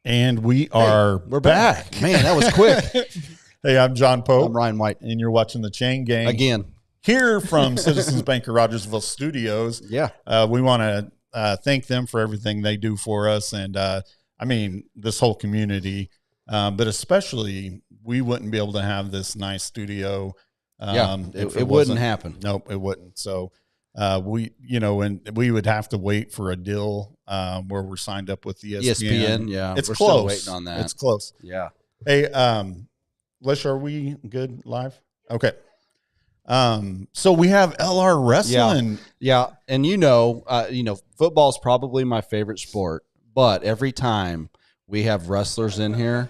And we are We're back. Man, that was quick. Hey, I'm John Pope. I'm Ryan White. And you're watching the Chain Gang. Again. Here from Citizens Bank of Rogersville Studios. Yeah. We want to thank them for everything they do for us. And, I mean, this whole community, but especially we wouldn't be able to have this nice studio. It wouldn't happen. Nope, it wouldn't. So we would have to wait for a deal where we're signed up with ESPN. Yeah. It's we're close. Still waiting on that. It's close. Yeah. Hey, Lish, are we good live? Okay. So we have LR Wrestling. Yeah. And football's probably my favorite sport, but every time we have wrestlers in here,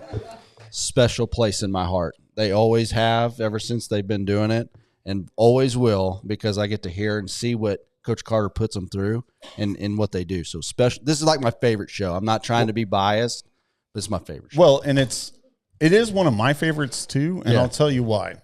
special place in my heart. They always have ever since they've been doing it, and always will, because I get to hear and see what Coach Carter puts them through and what they do. So special. This is like my favorite show. I'm not trying to be biased. This is my favorite show. Well, and it is one of my favorites too, and I'll tell you why.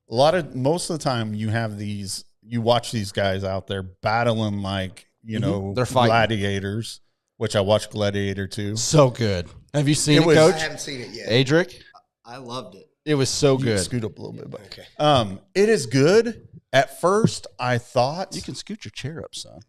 Most of the time you watch these guys out there battling like, they're fighting. Gladiators, which I watched Gladiator too. So good. Have you seen it, Coach? I haven't seen it yet. Adric? I loved it. It was so You good. can scoot up a little bit, but Okay. it is good. At first, I thought You can scoot your chair up, son.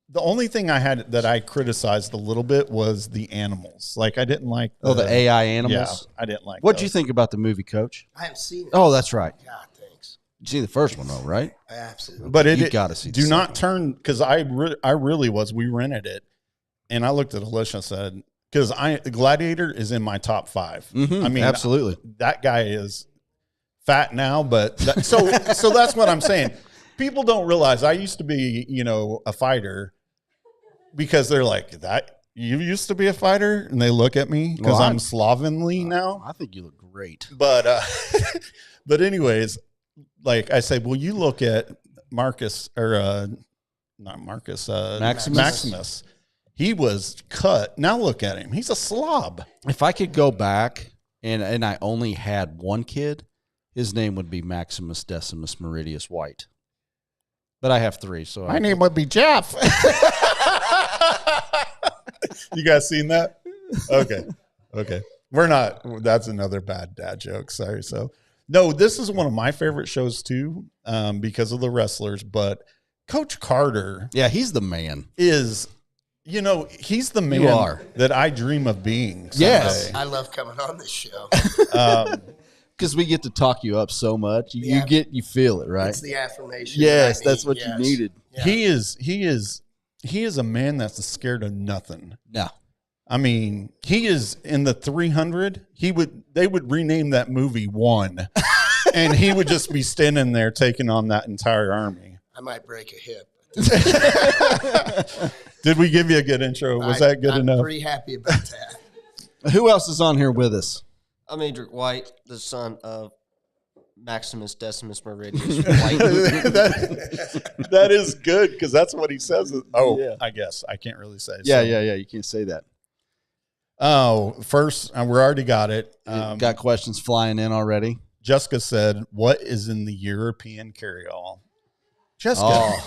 The only thing I had that I criticized a little bit was the animals. Like I didn't like The AI animals? Yeah, I didn't like. What'd you those. think about the movie, Coach? I haven't seen it. Oh, that's right. God, thanks. You see the first one, though, right? I absolutely. But You gotta see the Do not second turn because I really was. We rented it, and I looked at Alicia and said, because Gladiator is in my top 5. Mhm, I mean, absolutely. that guy is fat now, but so that's what I'm saying. People don't realize I used to be, a fighter, because they're like, that you used to be a fighter, and they look at me because I'm slovenly now. I think you look great. But but anyways, like I said, well, you look at Marcus or not Marcus, Maximus. He was cut. Now look at him. He's a slob. If I could go back and I only had one kid, his name would be Maximus Decimus Meridius White. But I have 3, so My name would be Jeff. You guys seen that? Okay. We're not. That's another bad dad joke. Sorry. So, no, this is one of my favorite shows too, because of the wrestlers. But Coach Carter, yeah, he's the man. is, he's the man You are. that I dream of being. Someday. Yes. I love coming on this show. Because we get to talk you up so much. You Yeah. you feel it, right? It's the affirmation. Yes, that I that's need. what Yes. you needed. Yeah. He is a man that's scared of nothing. No. I mean, he is in the 300. They would rename that movie One, and he would just be standing there taking on that entire army. I might break a hip. Did we give you a good intro? Was that good I'm enough? pretty happy about that. Who else is on here with us? I'm Adric White, the son of Maximus Decimus Meridius White. that is good because that's what he says. Oh, Yeah. I guess I can't really say. Yeah. So. You can't say that. Oh, first, we already got it. Got questions flying in already. Jessica said, "What is in the European carryall?" Jessica,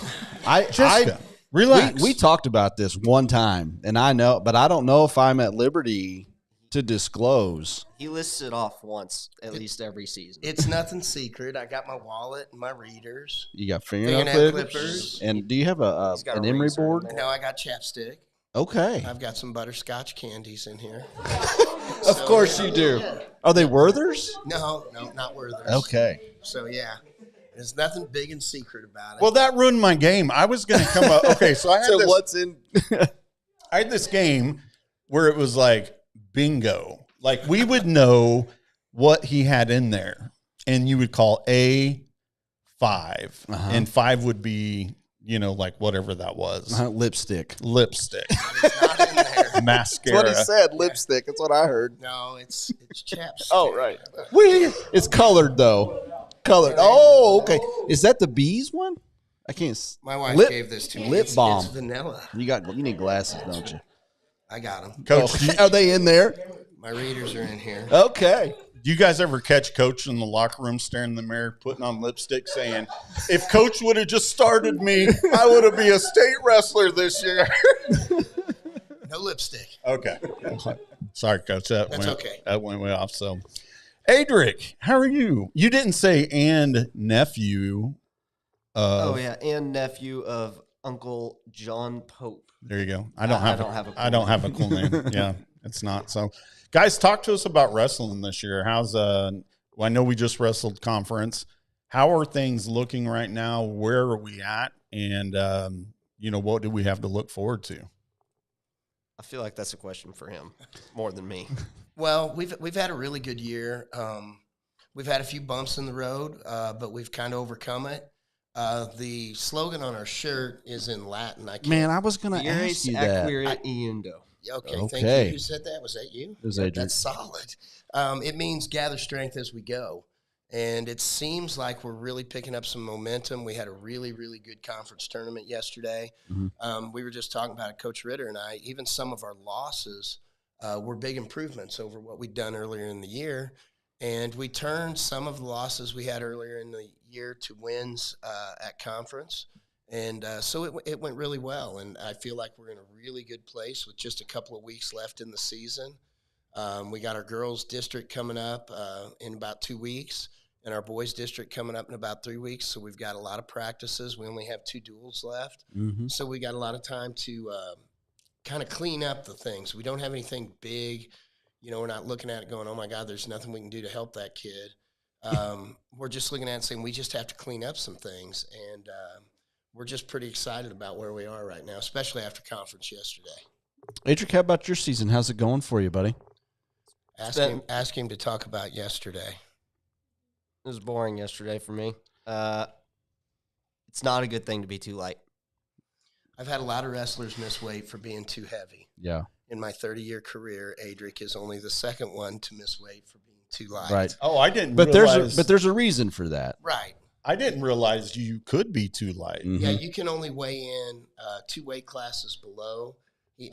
I relax. we talked about this one time, and I know, but I don't know if I'm at liberty to disclose. He lists it off once, at least every season. It's nothing secret. I got my wallet and my readers. You got fingernail Fingernail clippers, clippers. and do you have He's got an a emery razor in board? there. Now I got chapstick. Okay, I've got some butterscotch candies in here. of course you do. Are they Werther's? No, not Werther's. Okay. So, yeah, there's nothing big and secret about it. Well, that ruined my game. I was going to come up. Okay, so I had So this, what's in? I had this game where it was like bingo. Like we would know what he had in there, and you would call A5, and 5 would be, like whatever that was. Lipstick. Lipstick, It's not in there. mascara. That's what he said. Lipstick. That's what I heard. No, it's chapstick. Oh, right. It's colored though. Colored. Oh, okay. Is that the bees one? I can't. My wife Lip- gave this to me. lip It's balm. vanilla. You need glasses, don't you? I got them. Coach, Are they in there? My readers are in here. Okay. do you guys ever catch Coach in the locker room staring in the mirror, putting on lipstick, saying, "If Coach would have just started me, I would have been a state wrestler this year"? No lipstick. Okay. Sorry, Coach. That That's went, okay. That went way off. So, Adric, how are you? You didn't say and nephew. Oh yeah, and nephew of Uncle John Pope. There you go. I don't have a cool I don't have a cool name. Yeah, it's not. So, guys, talk to us about wrestling this year. How's well, I know we just wrestled conference. How are things looking right now? Where are we at? And what do we have to look forward to? I feel like that's a question for him more than me. Well, we've had a really good year. We've had a few bumps in the road, but we've kind of overcome it. The slogan on our shirt is in Latin. Man, I was going to ask you that. Okay, thank Okay. you. Who said that? Was that you? It was Adrian. That's solid. It means gather strength as we go. And it seems like we're really picking up some momentum. We had a really, really good conference tournament yesterday. Mhm. We were just talking about it, Coach Ritter and I. Even some of our losses were big improvements over what we'd done earlier in the year. And we turned some of the losses we had earlier in the year to wins at conference. And so it went really well. And I feel like we're in a really good place with just a couple of weeks left in the season. We got our girls' district coming up in about 2 weeks, and our boys' district coming up in about 3 weeks. So we've got a lot of practices. We only have 2 duels left. Mm-hmm. So we got a lot of time to kind of clean up the things. We don't have anything big. We're not looking at it going, oh, my God, there's nothing we can do to help that kid. We're just looking at it and saying we just have to clean up some things. And we're just pretty excited about where we are right now, especially after conference yesterday. Adric, how about your season? How's it going for you, buddy? Ask him to talk about yesterday. It was boring yesterday for me. It's not a good thing to be too light. I've had a lot of wrestlers miss weight for being too heavy. Yeah. In my 30-year career, Adric is only the second one to miss weight for being too light. Right. Oh, I didn't But realize. there's a reason for that. Right. I didn't realize you could be too light. Mhm. Yeah, you can only weigh in 2 weight classes below.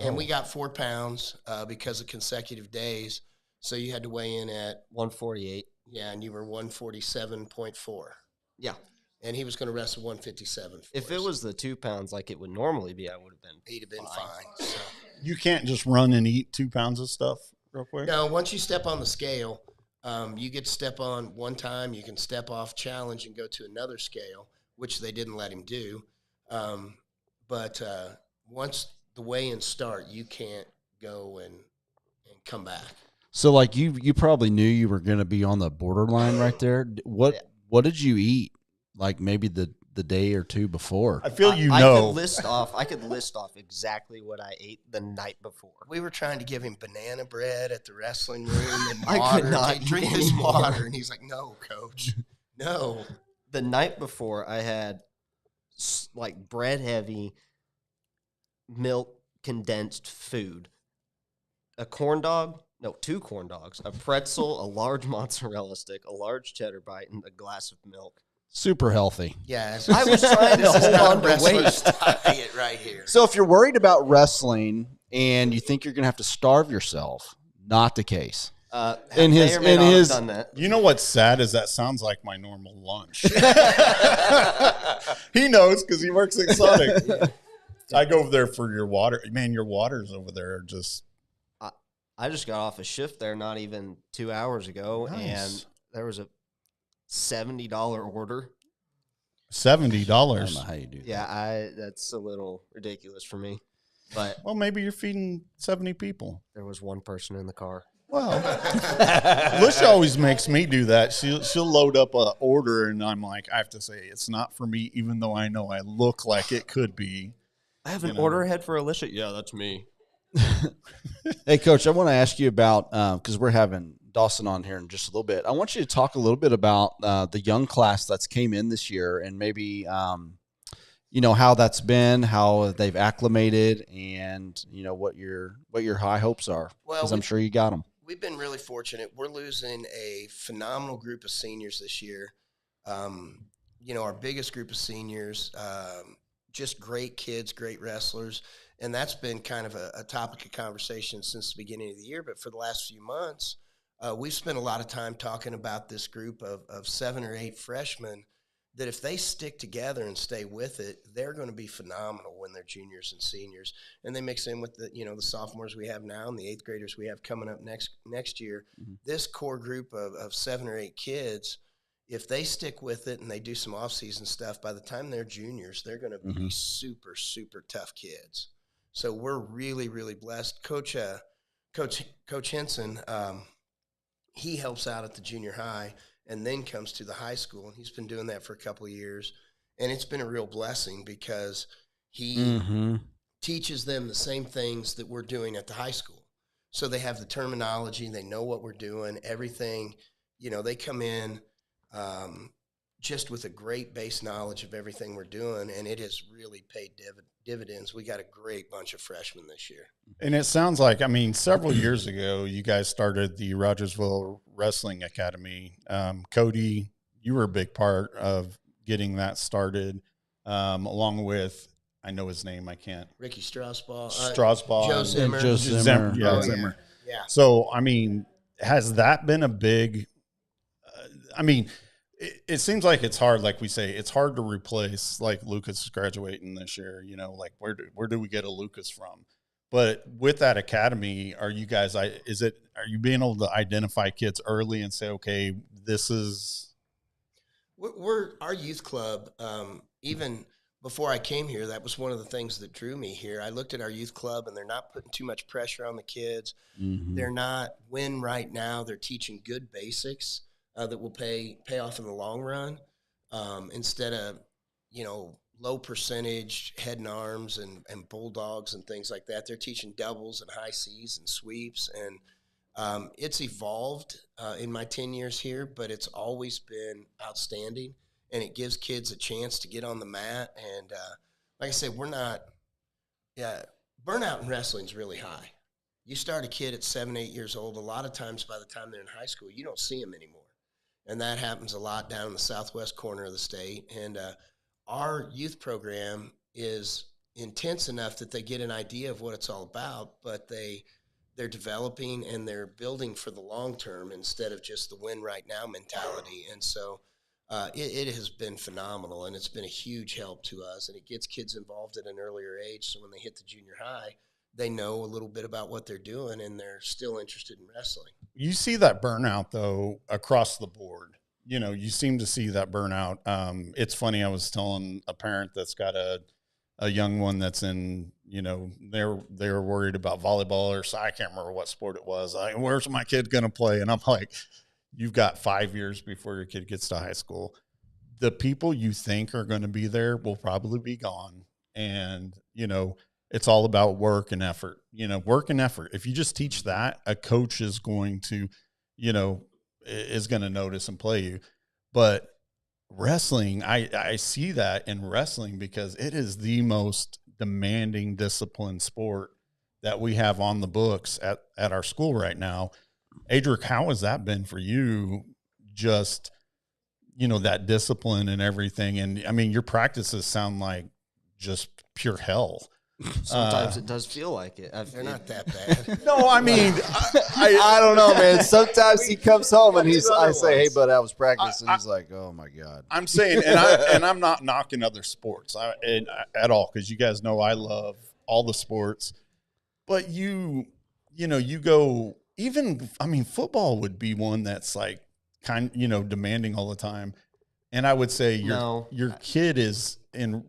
And we got 4 pounds because of consecutive days. So you had to weigh in at, 148. yeah, and you were 147.4. Yeah. And he was going to wrestle 157. If it was the 2 pounds like it would normally be, I would have been. he'd have been fine. So. You can't just run and eat 2 pounds of stuff real quick. No, once you step on the scale, you get to step on one time. You can step off challenge and go to another scale, which they didn't let him do. But once the weigh-ins start, you can't go and come back. So, like, you probably knew you were going to be on the borderline right there. What did you eat? Like maybe the day or two before? I feel I could list off exactly what I ate the night before. We were trying to give him banana bread at the wrestling room and I water. could not Hey, drink eat this anymore. water. And he's like, no, coach, no. The night before, I had like bread heavy, milk condensed food, a corn dog. No, 2 corn dogs, a pretzel, a large mozzarella stick, a large cheddar bite, and a glass of milk. Super healthy. Yeah, I was trying to this is hold not on to wrestler's weight. diet right here. So, if you're worried about wrestling and you think you're going to have to starve yourself, not the case. May his- or may in not have his- done that. You know what's sad is that sounds like my normal lunch. He knows because he works at Sonic. I go over there for your water. Man, your waters over there are just. I just got off a shift there not even 2 hours ago, Nice. and there was a $70 order. $70. I don't know how you do that. Yeah, that's a little ridiculous for me. But Well, maybe you're feeding 70 people. there was one person in the car. Well, Lisha always makes me do that. She'll load up a order, and I'm like, I have to say it's not for me, even though I know I look like it could be. I have You an know. order ahead for Alicia. Yeah, that's me. Hey, Coach, I want to ask you about because we're having Dawson on here in just a little bit. I want you to talk a little bit about the young class that's came in this year, and maybe how that's been, how they've acclimated, and what your high hopes are. Well, Because I'm sure you got them. We've been really fortunate. We're losing a phenomenal group of seniors this year. Our biggest group of seniors, just great kids, great wrestlers. And that's been kind of a topic of conversation since the beginning of the year. But for the last few months, we've spent a lot of time talking about this group of 7 or 8 freshmen that if they stick together and stay with it, they're going to be phenomenal when they're juniors and seniors. And they mix in with the, the sophomores we have now and the 8th graders we have coming up next year. Mm-hmm. This core group of 7 or 8 kids, if they stick with it and they do some off-season stuff, by the time they're juniors, they're going to be super, super tough kids. So we're really, really blessed. Coach Henson, he helps out at the junior high and then comes to the high school, and he's been doing that for a couple of years. And it's been a real blessing because he teaches them the same things that we're doing at the high school. So they have the terminology, they know what we're doing, everything. They come in just with a great base knowledge of everything we're doing, and it has really paid dividends. We got a great bunch of freshmen this year. And it sounds like, several years ago, you guys started the Rogersville Wrestling Academy. Cody, you were a big part of getting that started, along with, I know his name, I can't. Ricky Strasbaugh. Joe Zimmer. Joe Zimmer. Yeah, Oh, Zimmer. Yeah. So, has that been a big, it seems like it's hard, like we say, it's hard to replace, like Lucas is graduating this year, like where do we get a Lucas from? But with that academy, are you being able to identify kids early and say, okay, this is. We're our youth club, even before I came here, that was one of the things that drew me here. I looked at our youth club, and they're not putting too much pressure on the kids. Mm-hmm. They're not right now. They're teaching good basics that will pay off in the long run, instead of low percentage head and arms and bulldogs and things like that. They're teaching doubles and high C's and sweeps, and it's evolved in my 10 years here, but it's always been outstanding. And it gives kids a chance to get on the mat. And like I said, burnout in wrestling is really high. You start a kid at 7, 8 years old, a lot of times by the time they're in high school, you don't see them anymore. And that happens a lot down in the southwest corner of the state. And our youth program is intense enough that they get an idea of what it's all about, but they're developing and they're building for the long term instead of just the win right now mentality. And so it has been phenomenal, and it's been a huge help to us, and it gets kids involved at an earlier age. So when they hit the junior high, they know a little bit about what they're doing, and they're still interested in wrestling. You see that burnout, though, across the board. You seem to see that burnout. It's funny. I was telling a parent that's got a young one that's in, they're worried about volleyball or I can't remember what sport it was. Like, where's my kid going to play? And I'm like, you've got 5 years before your kid gets to high school. The people you think are going to be there will probably be gone. And, it's all about work and effort, work and effort. If you just teach that, a coach is going to, is going to notice and play you. But wrestling, I see that in wrestling because it is the most demanding discipline sport that we have on the books at our school right now. Adric, how has that been for you? Just, that discipline and everything. And your practices sound like just pure hell. Sometimes it does feel like it. They're not that bad. No, I don't know, man. Sometimes he comes home and I say, hey, bud, I was practicing. He's like, oh my God. I'm saying, and I'm not knocking other sports at all, because you guys know I love all the sports. But you go, even, football would be one that's like demanding all the time. And I would say your kid is in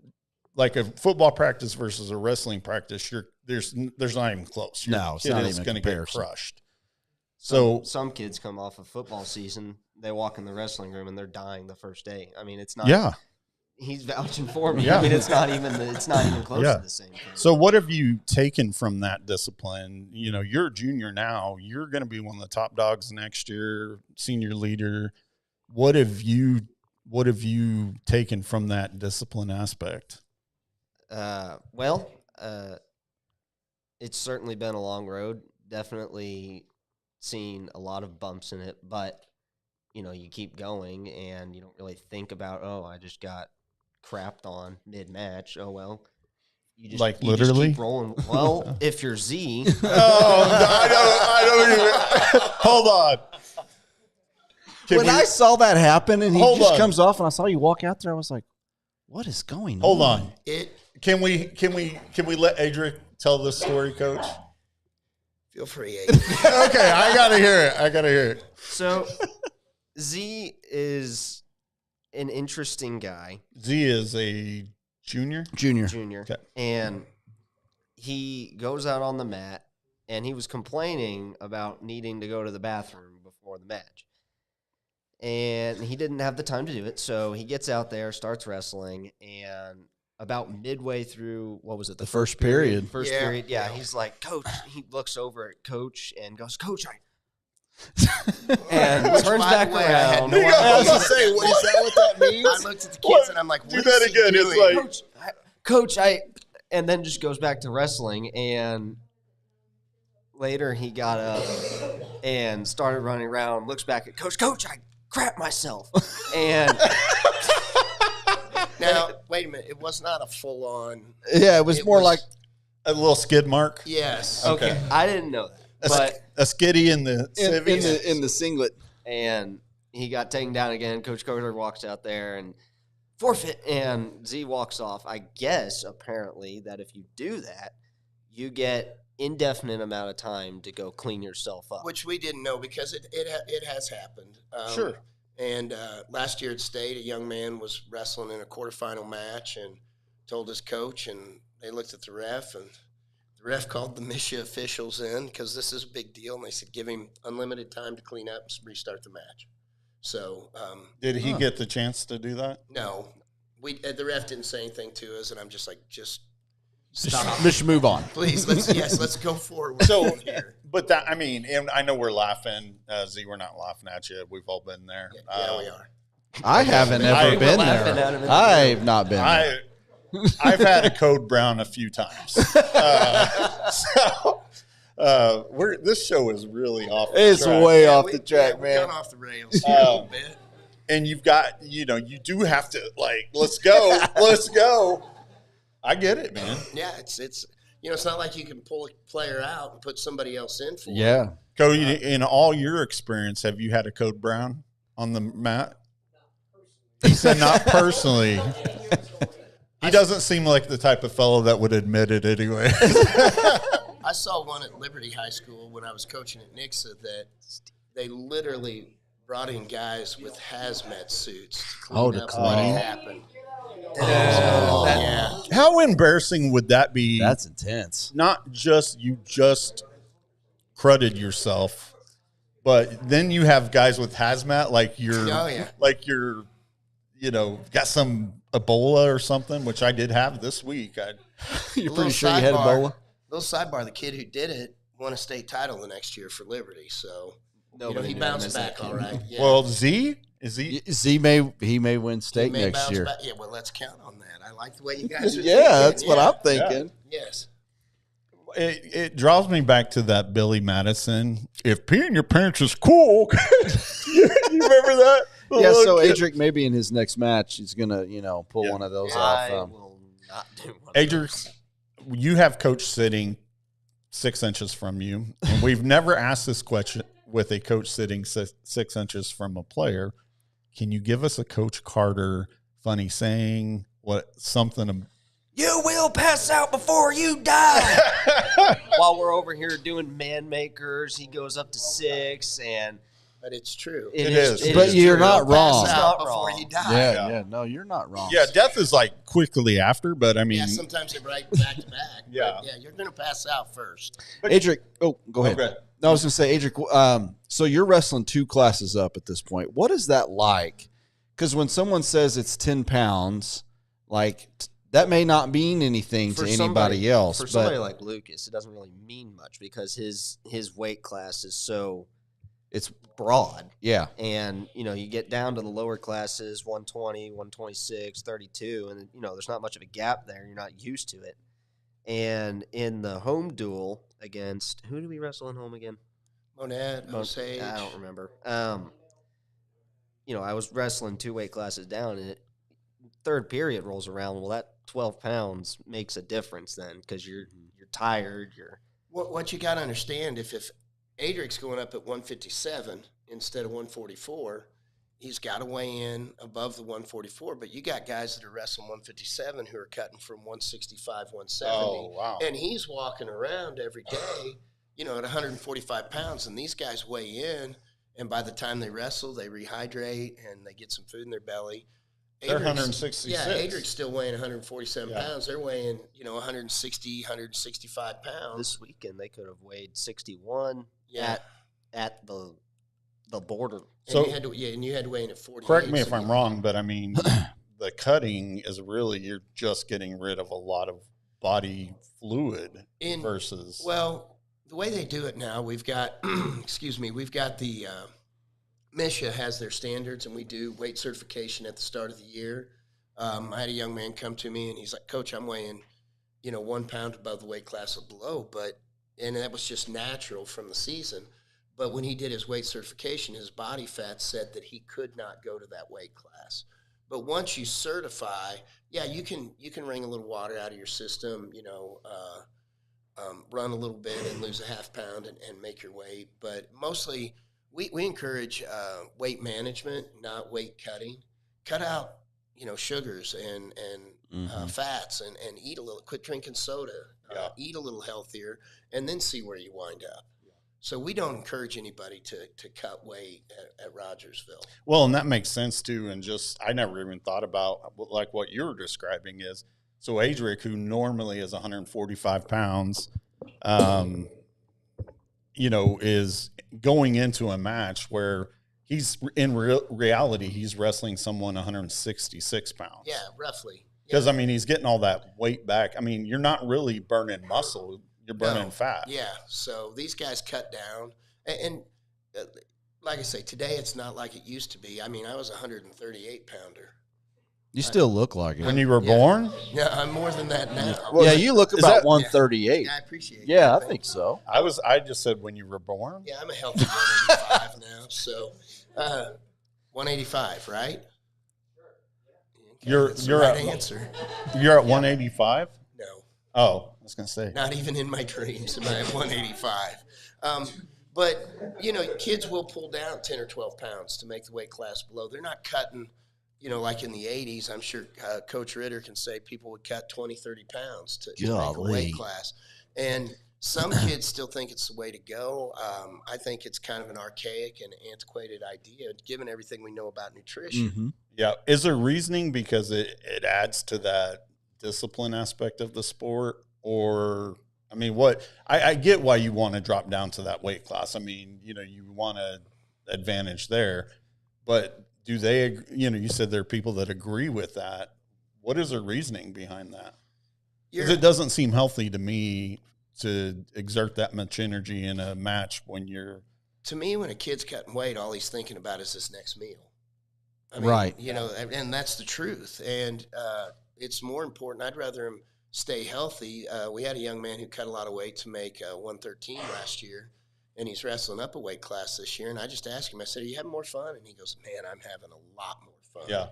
like a football practice versus a wrestling practice. There's not even close. Your it's kid not is even going to get comparison. crushed. So So some kids come off of football season, they walk in the wrestling room and they're dying the first day. It's not. yeah. He's vouching for me. Yeah. It's not even close Yeah. to the same thing. So what have you taken from that discipline? You're a junior now. You're going to be one of the top dogs next year, senior leader. What have you taken from that discipline aspect? It's certainly been a long road. Definitely seen a lot of bumps in it, but you keep going and you don't really think about, I just got crapped on mid-match. Oh well. You just literally keep rolling. Well, if you're Z, I don't even. Hold on. When I saw that happen and he Hold just on. comes off and I saw you walk out there, I was like, what is going hold on? on. It Can we let Adric tell this story, Coach? feel free. Okay, I gotta hear it. So Z is an interesting guy, Z is a junior. Junior. junior, and he goes out on the mat, and he was complaining about needing to go to the bathroom before the match. And he didn't have the time to do it, so he gets out there, starts wrestling, and about midway through, what was it, The first period. First Yeah. period, yeah. He's like, Coach, he looks over at Coach and goes, Coach, and Which, turns by back the way, I had around. no idea. I was gonna say, is that what that means? I looked at the kids and I'm like, Do what that is he again. It's doing? like- Coach, and then just goes back to wrestling. And later he got up and started running around, looks back at Coach, I crap myself. And Now, wait a minute. It was not a full on. Yeah, it was more like A little skid mark. Yes. okay, I didn't know that. But A skiddy in the civvies. in the singlet. and he got taken down again. Coach Koder walks out there and forfeit, and Z walks off. I guess apparently that if you do that, you get indefinite amount of time to go clean yourself up. Which we didn't know because it has happened. Sure. And last year at State, a young man was wrestling in a quarterfinal match and told his coach, and they looked at the ref, and the ref called the Misha officials in because this is a big deal, and they said give him unlimited time to clean up and restart the match. So Did he get the chance to do that? no, the ref didn't say anything to us, and I'm just like, just stop. We should move on. Please, let's go forward with So, it here. but that, I mean, and I know we're laughing, Z. We're not laughing at you. We've all been there. Yeah, we are. I haven't ever We're been laughing there. at him in the I've not been there. I've had a code brown a few times. This show is really off. The It's track. way Yeah, off the track, we've man. gone off the rails here a little bit. And you've got, you do have to let's go, let's go. I get it, man. Yeah, it's it's not like you can pull a player out and put somebody else in for it. Yeah. Cody, in all your experience, have you had a code brown on the mat? He said not personally. He doesn't seem like the type of fellow that would admit it anyway. I saw one at Liberty High School when I was coaching at Nixa that they literally brought in guys with hazmat suits to clean to up clean. what had happened. Yeah. How embarrassing would that be? That's intense. Not just you just crudded yourself, but then you have guys with hazmat like you're got some Ebola or something, which I did have this week. You're Little pretty sure you had sidebar. Ebola? Little sidebar: the kid who did it won a state title the next year for Liberty, so Nobody he knew bounced him as that back all kid. right. Yeah. Well, Z is he? Z may win He state may next bounce year. back. Yeah, well, let's count on that. I like the way you guys are Yeah, thinking. that's what Yeah. I'm thinking. Yes. It draws me back to that Billy Madison. If peeing your pants is cool, you remember that? The Yeah, so little kid. Adric maybe in his next match he's gonna, pull Yeah. one of those I off. will not do one. Adric, you have coach sitting 6 inches from you, and we've never asked this question with a coach sitting 6 inches from a player. Can you give us a Coach Carter funny saying? You will pass out before you die. While we're over here doing man makers, he goes up to 6, and But it's true. It is. But you're true. not You'll wrong. Pass It's out not before wrong. you die. Yeah, no, you're not wrong. Yeah, death is like quickly after, but I mean, Yeah, sometimes they're right back to back. Yeah. But yeah, you're going to pass out first. Adric, go ahead. Okay. No, I was going to say, Adric, so you're wrestling 2 classes up at this point. What is that like? Because when someone says it's 10 pounds, that may not mean anything to anybody else. For but somebody like Lucas, it doesn't really mean much because his weight class is so it's broad. yeah, And, you get down to the lower classes, 120, 126, 32, and, there's not much of a gap there. You're not used to it. And in the home duel against, who did we wrestle in home again? Monad, Osage. I don't remember. I was wrestling 2 weight classes down, and third period rolls around. Well, that 12 pounds makes a difference then because you're tired. What you got to understand, if Adric's going up at 157 instead of 144, he's got to weigh in above the 144. But you got guys that are wrestling 157 who are cutting from 165, 170. Oh, wow. And he's walking around every day, at 145 pounds. And these guys weigh in, and by the time they wrestle, they rehydrate and they get some food in their belly. They're Adric's- 166. Yeah, Adric's still weighing 147 Yeah. pounds. They're weighing, 160, 165 pounds. This weekend they could have weighed 61 Yeah. at the border. So- and you had to weigh in at 48. Correct me if so I'm wrong, but I mean, the cutting is really, you're just getting rid of a lot of body fluid In- versus. Well, the way they do it now, we've got, we've got the Misha has their standards, and we do weight certification at the start of the year. I had a young man come to me, and he's like, "Coach, I'm weighing, 1 pound above the weight class of below," and that was just natural from the season. But when he did his weight certification, his body fat said that he could not go to that weight class. But once you certify, you can wring a little water out of your system, run a little bit and lose a half pound and make your weight. But mostly we encourage weight management, not weight cutting. Cut out, sugars and fats and eat a little, quit drinking soda, eat a little healthier, and then see where you wind up. So we don't encourage anybody to cut weight at Rogersville. Well, and that makes sense too. And just, I never even thought about like what you're describing is, so Adric, who normally is 145 pounds, is going into a match where he's in reality, he's wrestling someone 166 pounds. Yeah, roughly. Because, he's getting all that weight back. You're not really burning muscle. You're burning No. fat. Yeah, so these guys cut down. And like I say, today it's not like it used to be. I was a 138-pounder. You still look like it. When you were born? Yeah, I'm more than that now. Yeah, you look is about that- 138. Yeah, I appreciate it. Yeah, I think so. I just said when you were born. Yeah, I'm a healthy 185 now. So 185, right? Okay, You're- that's the you're right at- answer. You're at 185? No. Oh, I was going to say. Not even in my dreams am I at 185. But, kids will pull down 10 or 12 pounds to make the weight class below. They're not cutting, like in the 80s. I'm sure Coach Ritter can say people would cut 20, 30 pounds to make a Golly. weight class. And some kids still think it's the way to go. I think it's kind of an archaic and antiquated idea, given everything we know about nutrition. Mm-hmm. Yeah. Is there reasoning because it adds to that discipline aspect of the sport? Or, what I get why you want to drop down to that weight class. You want an advantage there, but do they, you said there are people that agree with that. What is their reasoning behind that? Because it doesn't seem healthy to me to exert that much energy in a match when you're. To me, when a kid's cutting weight, all he's thinking about is his next meal. Right. And that's the truth. And it's more important. I'd rather him stay healthy. We had a young man who cut a lot of weight to make 113 last year, and he's wrestling up a weight class this year. And I just asked him, I said, "Are you having more fun?" And he goes, "Man, I'm having a lot more fun." Yeah.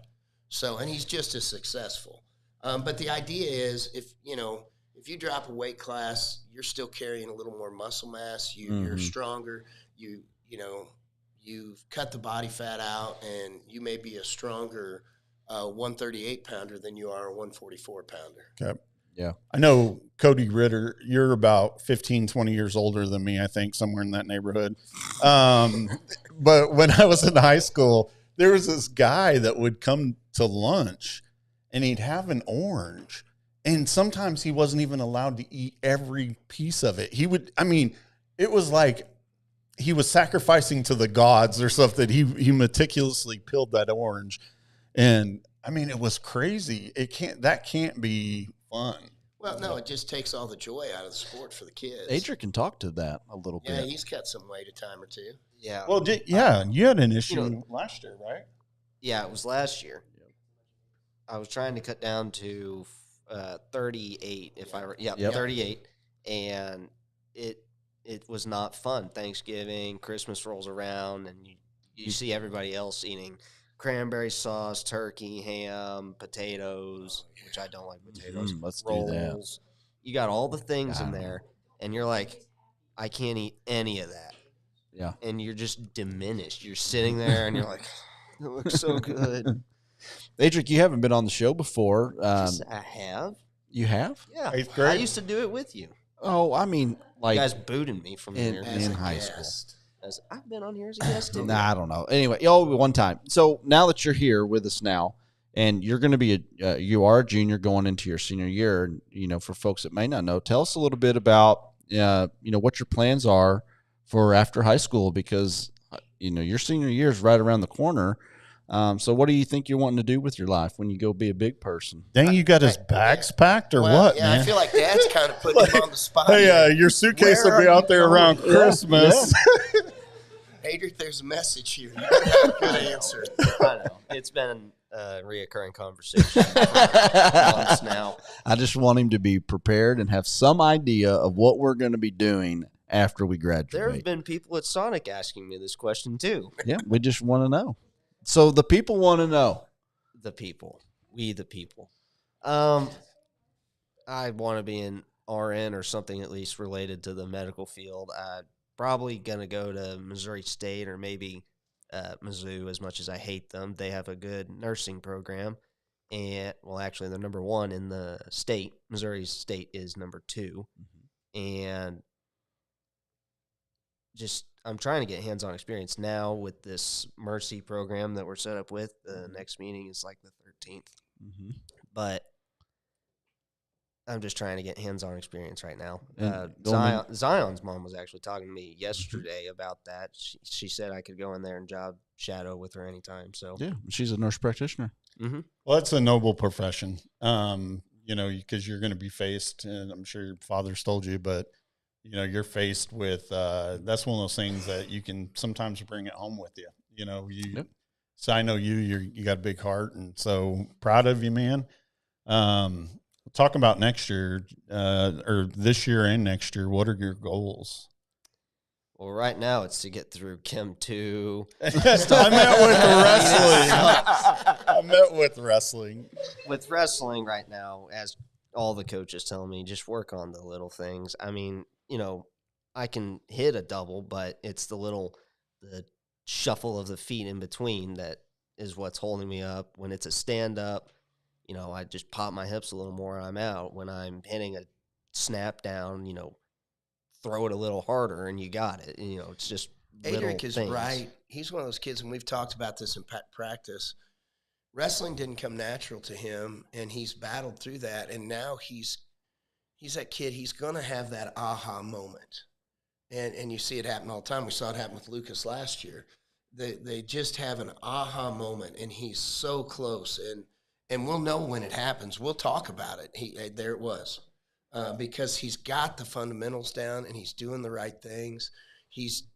So, and he's just as successful. But the idea is, if you drop a weight class, you're still carrying a little more muscle mass. You're stronger. You've cut the body fat out, and you may be a stronger 138 pounder than you are a 144 pounder. Okay. Yeah. I know Cody Ritter, you're about 15, 20 years older than me, I think, somewhere in that neighborhood. But when I was in high school, there was this guy that would come to lunch and he'd have an orange. And sometimes he wasn't even allowed to eat every piece of it. He would, it was like he was sacrificing to the gods or something. He meticulously peeled that orange. And it was crazy. That can't be fun. Well, no, it just takes all the joy out of the sport for the kids. Adrian can talk to that a little Yeah, bit. he's cut some weight a time or two. Yeah. Well, you had an issue last year, right? Yeah, it was last year. I was trying to cut down to 38, Yep. 38, and it was not fun. Thanksgiving, Christmas rolls around, and you see everybody else eating cranberry sauce, turkey, ham, potatoes, which I don't like potatoes. Let's do rolls. that. You got all the things in there, and you're like, I can't eat any of that. Yeah. And you're just diminished. You're sitting there, and you're like, It looks so good. Adric, you haven't been on the show before. Yes, I have. You have? Yeah. 8th grade? I used to do it with you. Oh, I mean, like You guys booted me from in- here. As in a high guest. I've been on here as a guest too. Nah, I don't know. Anyway, one time. So now that you're here with us now, and you're going to be you are a junior going into your senior year. You know, for folks that may not know, tell us a little bit about what your plans are for after high school, because your senior year is right around the corner. So what do you think you're wanting to do with your life when you go be a big person? Dang, you got his bags packed or Well, what, yeah, man? I feel like Dad's kind of putting him on the spot. Hey, here. your suitcase Where will be are out you there around going? Christmas. Adric, there's a message here. You better have a good answer. I know. It's been a reoccurring conversation for months now. I just want him to be prepared and have some idea of what we're going to be doing after we There have graduate. been people at Sonic asking me this question too. Yeah, we just want to know. So the people want to know. The people. We the people. I want to be an RN or something at least related to the medical field. Probably going to go to Missouri State or maybe Mizzou, as much as I hate them. They have a good nursing program. And, well, actually, they're number 1 in the state. Missouri State is number 2. And just I'm trying to get hands-on experience now with this Mercy program that we're set up with. The next meeting is like the 13th. But I'm just trying to get hands-on experience right now. And Zion's mom was actually talking to me yesterday about that. She said I could go in there and job shadow with her anytime. So Yeah, she's a nurse practitioner. Well, it's a noble profession, because you're going to be faced, and I'm sure your father's told you, but, you're faced with, that's one of those things that you can sometimes bring it home with you. Yep. So I know you got a big heart, and so proud of you, man. Talk about next year, or this year and next year. What are your goals? Well, right now it's to get through Chem 2. I met with wrestling. I met with wrestling. With wrestling right now, as all the coaches tell me, just work on the little things. I mean, I can hit a double, but it's the shuffle of the feet in between that is what's holding me up. When it's a stand-up, I just pop my hips a little more and I'm out. When I'm hitting a snap down, throw it a little harder and you got it. It's just Adric is things. right. He's one of those kids, and we've talked about this in practice. Wrestling didn't come natural to him, and he's battled through that. And now he's that kid. He's going to have that aha moment, and you see it happen all the time. We saw it happen with Lucas last year. They just have an aha moment, and he's so close. And we'll know when it happens. We'll talk about it. There it was, because he's got the fundamentals down, and he's doing the right things. He's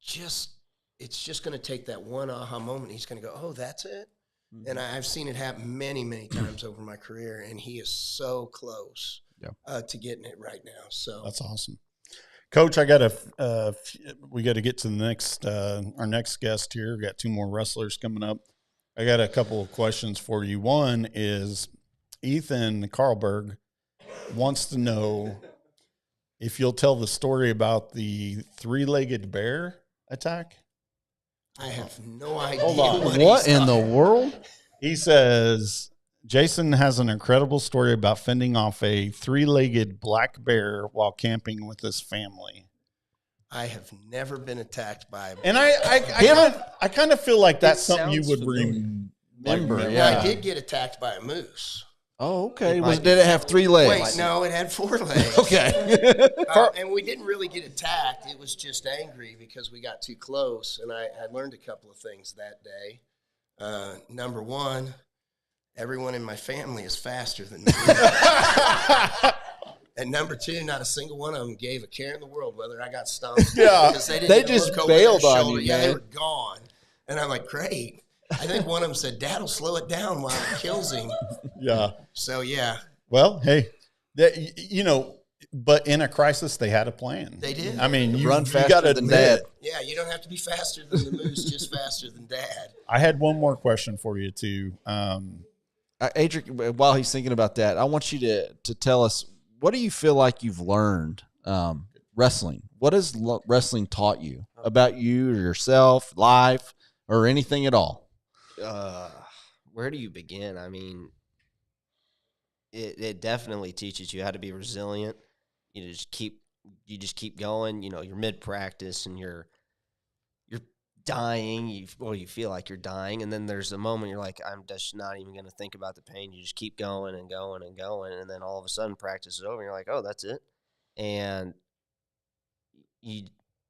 just. It's just going to take that one aha moment. He's going to go, oh, that's it? Mm-hmm. And I've seen it happen many, many times over my career, and he is so close to getting it right now. So that's awesome. Coach, we got to get to the next our next guest here. We got 2 more wrestlers coming up. I got a couple of questions for you. One is Ethan Carlberg wants to know if you'll tell the story about the 3-legged bear attack. I have no idea. Hold on. What in the world? He says Jason has an incredible story about fending off a 3-legged black bear while camping with his family. I have never been attacked by a bear. And I kind of feel like that's something you would remember. I did get attacked by a moose. Oh, okay. Did it have 3 legs? Wait, no, it had 4 legs. Okay. And we didn't really get attacked. It was just angry because we got too close. And I learned a couple of things that day. Number 1, everyone in my family is faster than me. And number 2, not a single one of them gave a care in the world whether I got stomped. Yeah, because they they just look over bailed their on shoulder. you, Yeah, they man. were gone. And I'm like, great. I think one of them said, Dad will slow it down while it kills him. Yeah. So, yeah, Well, hey, but in a crisis, they had a plan. they did. I mean, you Run faster gotta than admit Dad. it. Yeah, you don't have to be faster than the moose, just faster than Dad. I had one more question for you, too. Adric, while he's thinking about that, I want you to tell us, what do you feel like you've learned wrestling? What has wrestling taught you about you, yourself, life, or anything at all? Where do you begin? I mean, it definitely teaches you how to be resilient. You just keep going. You know, you're mid practice and you're dying. You feel like you're dying, and then there's a moment you're like, I'm just not even going to think about the pain. You just keep going and going and going, and then all of a sudden practice is over. And you're like, oh, that's it. And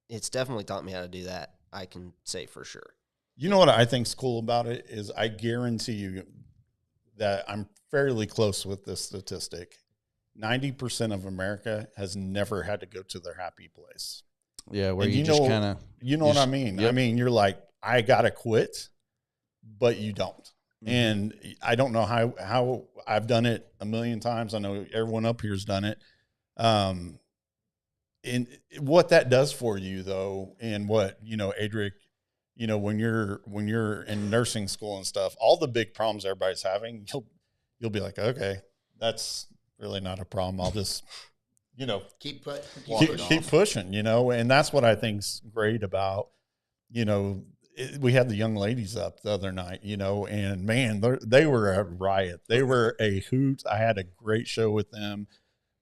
it's definitely taught me how to do that. I can say for sure. You know what I think's cool about it is I guarantee you that I'm fairly close with this statistic. 90% of America has never had to go to their happy place. Yeah, where And you just kind of you know what I mean? Yep. I mean, you're like, I gotta quit, but you don't. Mm-hmm. And I don't know how I've done it a million times. I know everyone up here's done it. And what that does for you though, and what, Adric, when you're in nursing school and stuff, all the big problems everybody's having, you'll be like, okay, that's really not a problem. I'll just, Keep pushing, and that's what I think's great about, we had the young ladies up the other night, and man, they were a riot. They were a hoot. I had a great show with them.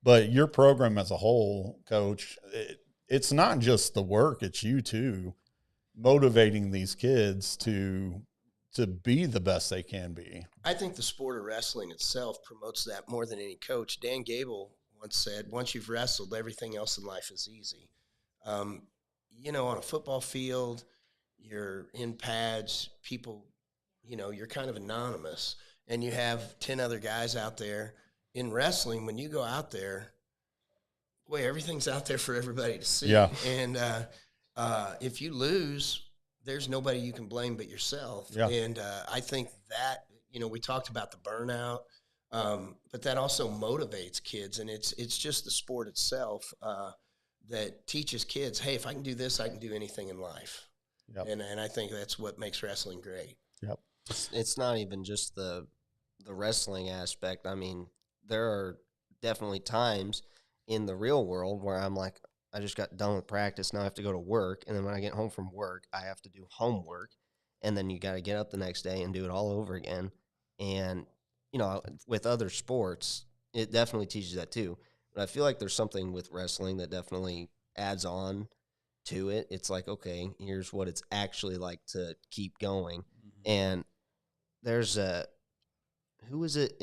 But your program as a whole, Coach, it's not just the work; it's you too, motivating these kids to be the best they can be. I think the sport of wrestling itself promotes that more than any coach. Dan Gable once said, once you've wrestled, everything else in life is easy. On a football field, you're in pads, people, you're kind of anonymous, and you have 10 other guys out there. In wrestling, when you go out there, boy, everything's out there for everybody to see. Yeah. And if you lose, there's nobody you can blame but yourself. Yeah. And I think that, we talked about the burnout, but that also motivates kids. And it's just the sport itself that teaches kids, hey, if I can do this, I can do anything in life. Yep. And I think that's what makes wrestling great. Yep. It's not even just the wrestling aspect. I mean, there are definitely times in the real world where I'm like, I just got done with practice. Now I have to go to work. And then when I get home from work, I have to do homework. And then you got to get up the next day and do it all over again. And, with other sports, it definitely teaches that too. But I feel like there's something with wrestling that definitely adds on to it. It's like, okay, here's what it's actually like to keep going. Mm-hmm. And there's who is it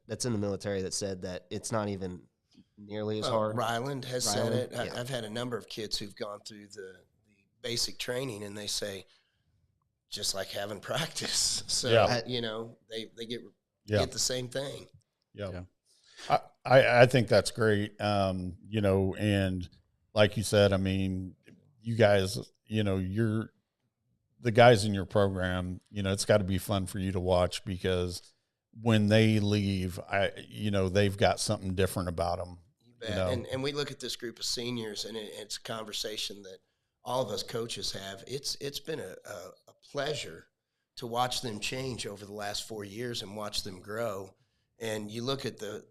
that's in the military that said that it's not even nearly as hard? Ryland has said it. Yeah. I've had a number of kids who've gone through the basic training, and they say, just like having practice. So, they get the same thing. Yeah. I think that's great. And like you said, I mean, you guys, you're the guys in your program, it's got to be fun for you to watch because when they leave, they've got something different about them. You bet. And we look at this group of seniors, and it's a conversation that all of us coaches have. It's been a pleasure to watch them change over the last 4 years and watch them grow. And you look at the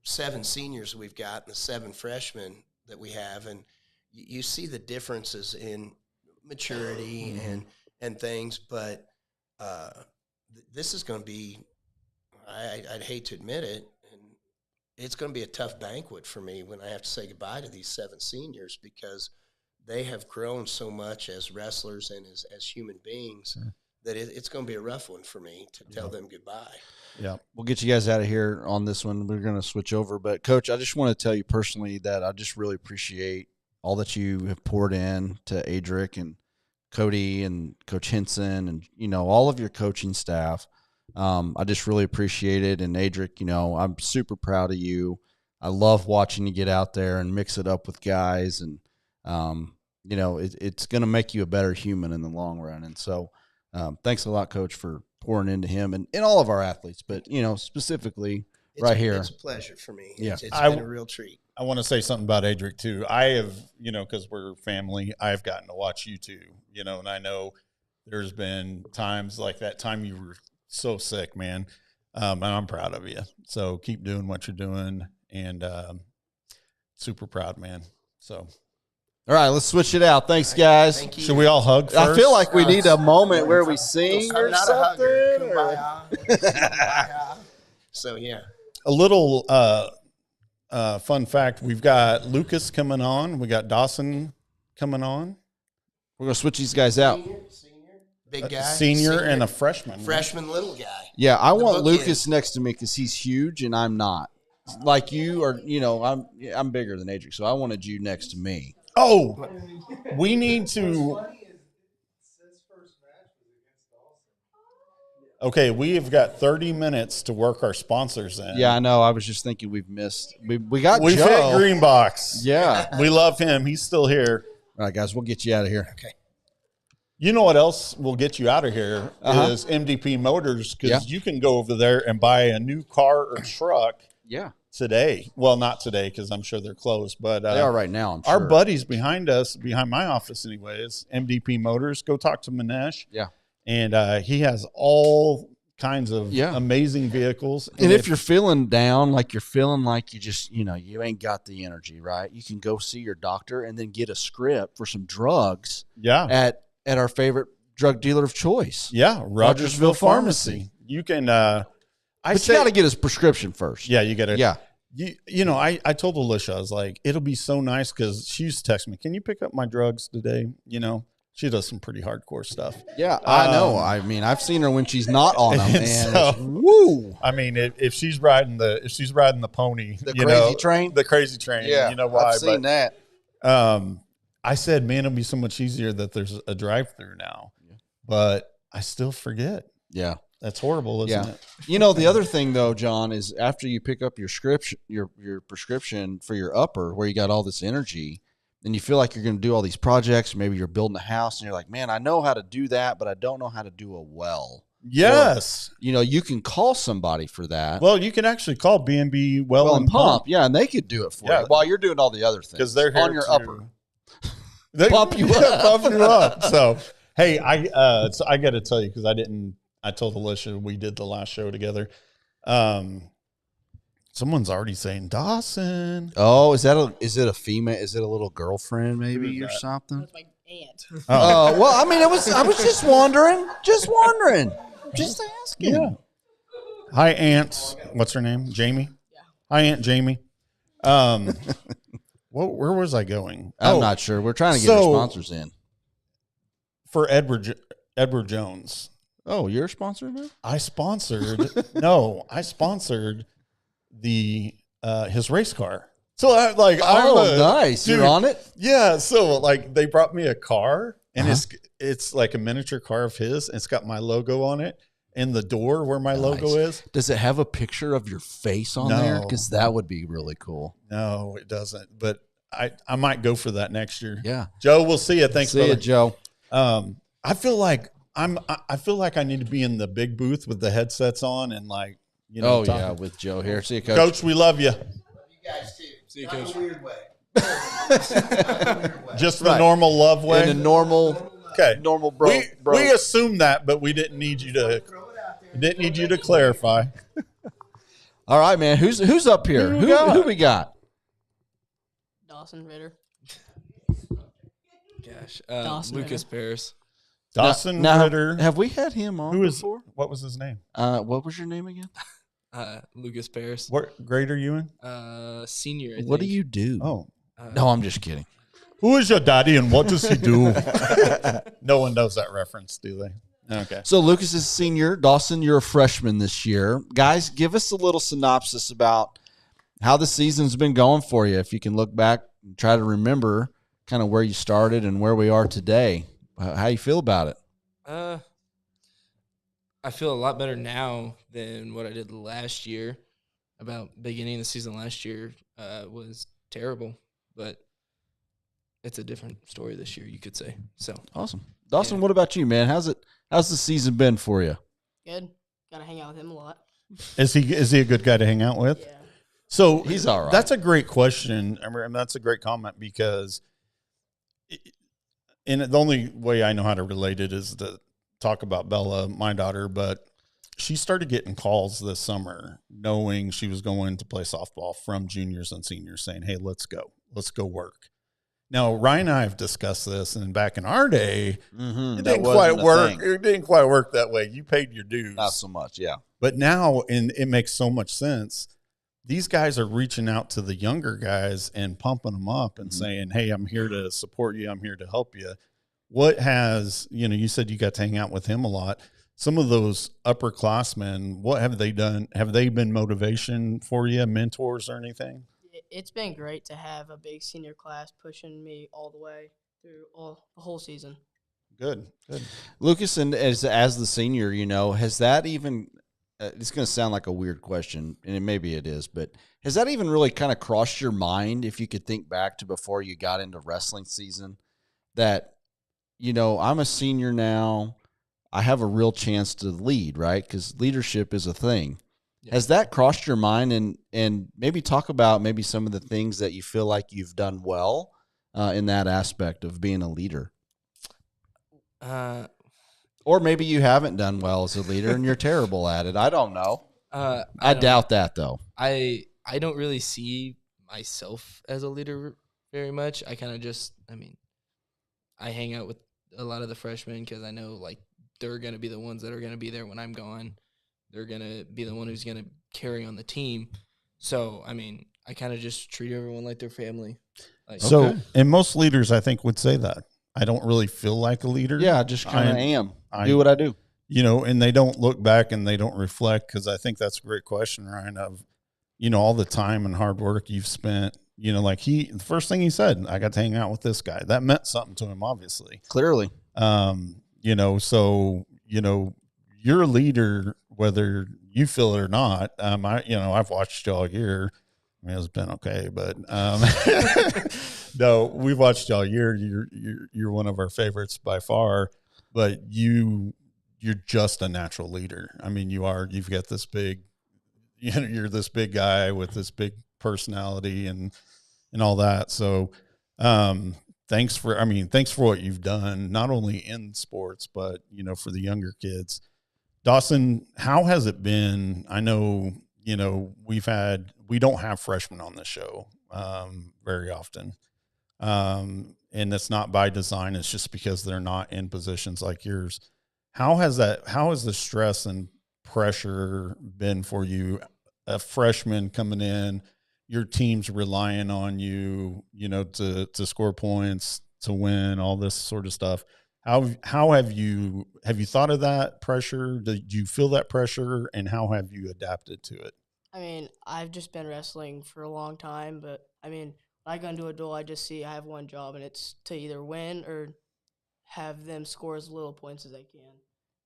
7 seniors we've got and the 7 freshmen that we have, and you see the differences in maturity and things. But this is going to be, I'd hate to admit it, and it's going to be a tough banquet for me when I have to say goodbye to these 7 seniors because they have grown so much as wrestlers and as human beings that it's going to be a rough one for me to tell them goodbye. Yeah. We'll get you guys out of here on this one. We're going to switch over. But, Coach, I just want to tell you personally that I just really appreciate all that you have poured in to Adric and Cody and Coach Henson and, all of your coaching staff. I just really appreciate it. And, Adric, I'm super proud of you. I love watching you get out there and mix it up with guys. And, it's going to make you a better human in the long run. And so thanks a lot, Coach, for pouring into him and all of our athletes, but, specifically here. It's a pleasure for me. Yeah. It's been a real treat. I want to say something about Adric too. I have, because we're family, I've gotten to watch you too, and I know there's been times like that time you were so sick, man. And I'm proud of you. So keep doing what you're doing and super proud, man. So All right, let's switch it out. Thanks, guys. Thank you. Should we all hug first? I feel like we need a moment where we sing I'm or not a something. hugger. or- Kumbaya. Kumbaya. So, yeah. a little fun fact. We've got Lucas coming on. We got Dawson coming on. We're going to switch these guys out. Big guy. Senior and a freshman. freshman little guy. Yeah, I want bookend. Lucas next to me because he's huge and I'm not. Like you are, I'm bigger than Adric, so I wanted you next to me. Oh, we need to. Okay, we have got 30 minutes to work our sponsors in. Yeah, I know. I was just thinking we've missed. We got We've Joe. hit Greenbox. Yeah. We love him. He's still here. All right, guys, we'll get you out of here. Okay. You know what else will get you out of here is MDP Motors, because Yeah. you can go over there and buy a new car or truck Yeah, today. Well, not today because I'm sure they're closed, but they are right now. I'm sure. our buddies behind us, behind my office anyways, MDP Motors, go talk to Manesh. Yeah. And he has all kinds of Yeah. amazing vehicles. And if you're feeling down, like you're feeling like you just, you ain't got the energy, right? You can go see your doctor and then get a script for some drugs yeah, at our favorite drug dealer of choice. yeah, Rogersville Pharmacy. Pharmacy. You can. I But say, you got to get his prescription first. yeah, you got to. Yeah. You know, I told Alicia, I was like, it'll be so nice because she used to text me, can you pick up my drugs today? You know, she does some pretty hardcore stuff. Yeah, I know. I mean, I've seen her when she's not on them, and so- it's, woo. I mean, if she's riding the pony, The you crazy know, train? the crazy train, Yeah, you know why? I've seen that. I said, man, it'll be so much easier that there's a drive-through now, but I still forget. Yeah. That's horrible, isn't it? You know, the other thing though, John, is after you pick up your prescription for your upper, where you got all this energy, and you feel like you're going to do all these projects. Maybe you're building a house, and you're like, man, I know how to do that, but I don't know how to do a well. Yes. You can call somebody for that. Well, you can actually call B&B Well and Pump Yeah, and they could do it for Yeah. you while you're doing all the other things because they're here on your to- upper. They Pump you up. pump you up. So, hey, I got to tell you because I told Alicia we did the last show together. Someone's already saying Dawson. Oh, is it a female? Is it a little girlfriend maybe Who or is that? something? That's my aunt. Oh, Well, I mean, I was just wondering, just asking. yeah. Hi, Aunt. What's her name? Jamie. Yeah. Hi, Aunt Jamie. Where was I going? I'm Oh, not sure. We're trying to get our so- sponsors in. for Edward Jones. Oh, you're a sponsor now? I sponsored. No, I sponsored the his race car. So Oh, nice. dude, You're on it? Yeah. So like they brought me a car, and Uh-huh. it's like a miniature car of his. And it's got my logo on it, and the door where my logo Nice. is. Does it have a picture of your face on there? No. Because that would be really cool. No, it doesn't. But I might go for that next year. Yeah. Joe, we'll see you. Thanks, See ya, brother. Joe. I feel like I feel like I need to be in the big booth with the headsets on and like Oh, talking. yeah, with Joe here. See you, Coach. Coach, we love you. You guys too. See you, Not in Coach. a weird way. Not in a weird way. Just the Right. normal love In way. a normal Okay. bro. We assumed that, but we didn't need you to clarify. All right, man. Who's up here? Who we got? Who we got? Dawson Ritter. Gosh, Dawson Lucas Ritter. Paris. Dawson Now, Ritter. Have we had him on Who is? before? What was his name? What was your name again? Lucas Paris. What grade are you in? Senior. I What do think. you do? Oh, No, I'm just kidding. who is your daddy and what does he do? No one knows that reference, do they? Okay. So Lucas is a senior. Dawson, you're a freshman this year. Guys, give us a little synopsis about how the season's been going for you. If you can look back and try to remember kind of where you started and where we are today. How you feel about it? I feel a lot better now than what I did last year. About beginning of the season last year was terrible, but it's a different story this year, you could say. So Awesome. Dawson, Yeah. what about you, man? How's the season been for you? Good. Gotta hang out with him a lot. Is he a good guy to hang out with? Yeah. So He's all right. That's a great question. I mean, that's a great comment because, and the only way I know how to relate it is to talk about Bella, my daughter. But she started getting calls this summer, knowing she was going to play softball from juniors and seniors, saying, "Hey, let's go work." Now, Ryan and I have discussed this, and back in our day, Mm-hmm. it didn't quite work. It didn't quite work that way. You paid your dues. Not so much, yeah. But now, and it makes so much sense. These guys are reaching out to the younger guys and pumping them up and saying, "Hey, I'm here to support you. I'm here to help you." What has, you said you got to hang out with him a lot. Some of those upperclassmen, what have they done? Have they been motivation for you, mentors or anything? It's been great to have a big senior class pushing me all the way through the whole season. Good. Lucas, and as the senior, has that even it's going to sound like a weird question, and maybe it is, but has that even really kind of crossed your mind, if you could think back to before you got into wrestling season, that, I'm a senior now, I have a real chance to lead, right? Because leadership is a thing. Yeah. Has that crossed your mind, and maybe talk about maybe some of the things that you feel like you've done well in that aspect of being a leader? Or maybe you haven't done well as a leader and you're terrible at it. I don't know. I doubt that, though. I don't really see myself as a leader very much. I kind of I hang out with a lot of the freshmen because I know, like, they're going to be the ones that are going to be there when I'm gone. They're going to be the one who's going to carry on the team. So, I kind of just treat everyone like their family. So, and most leaders, I think, would say that. I don't really feel like a leader. Yeah, I just kind of am. Do what I do. And they don't look back and they don't reflect, because I think that's a great question, Ryan, of, all the time and hard work you've spent. The first thing he said, I got to hang out with this guy. That meant something to him, obviously. Clearly. So, you're a leader, whether you feel it or not. I've watched y'all year. It's been okay, but no, we've watched y'all year. You're one of our favorites by far, but you're just a natural leader. You've got this big, you're this big guy with this big personality and all that. So, thanks for what you've done, not only in sports, but, for the younger kids. Dawson, how has it been? I know, we don't have freshmen on the show very often. And it's not by design. It's just because they're not in positions like yours. How has the stress and pressure been for you? A freshman coming in, your team's relying on you, to score points, to win, all this sort of stuff. How have you thought of that pressure? Did you feel that pressure, and how have you adapted to it? I've just been wrestling for a long time, but when I go into a duel, I just see I have one job, and it's to either win or have them score as little points as they can,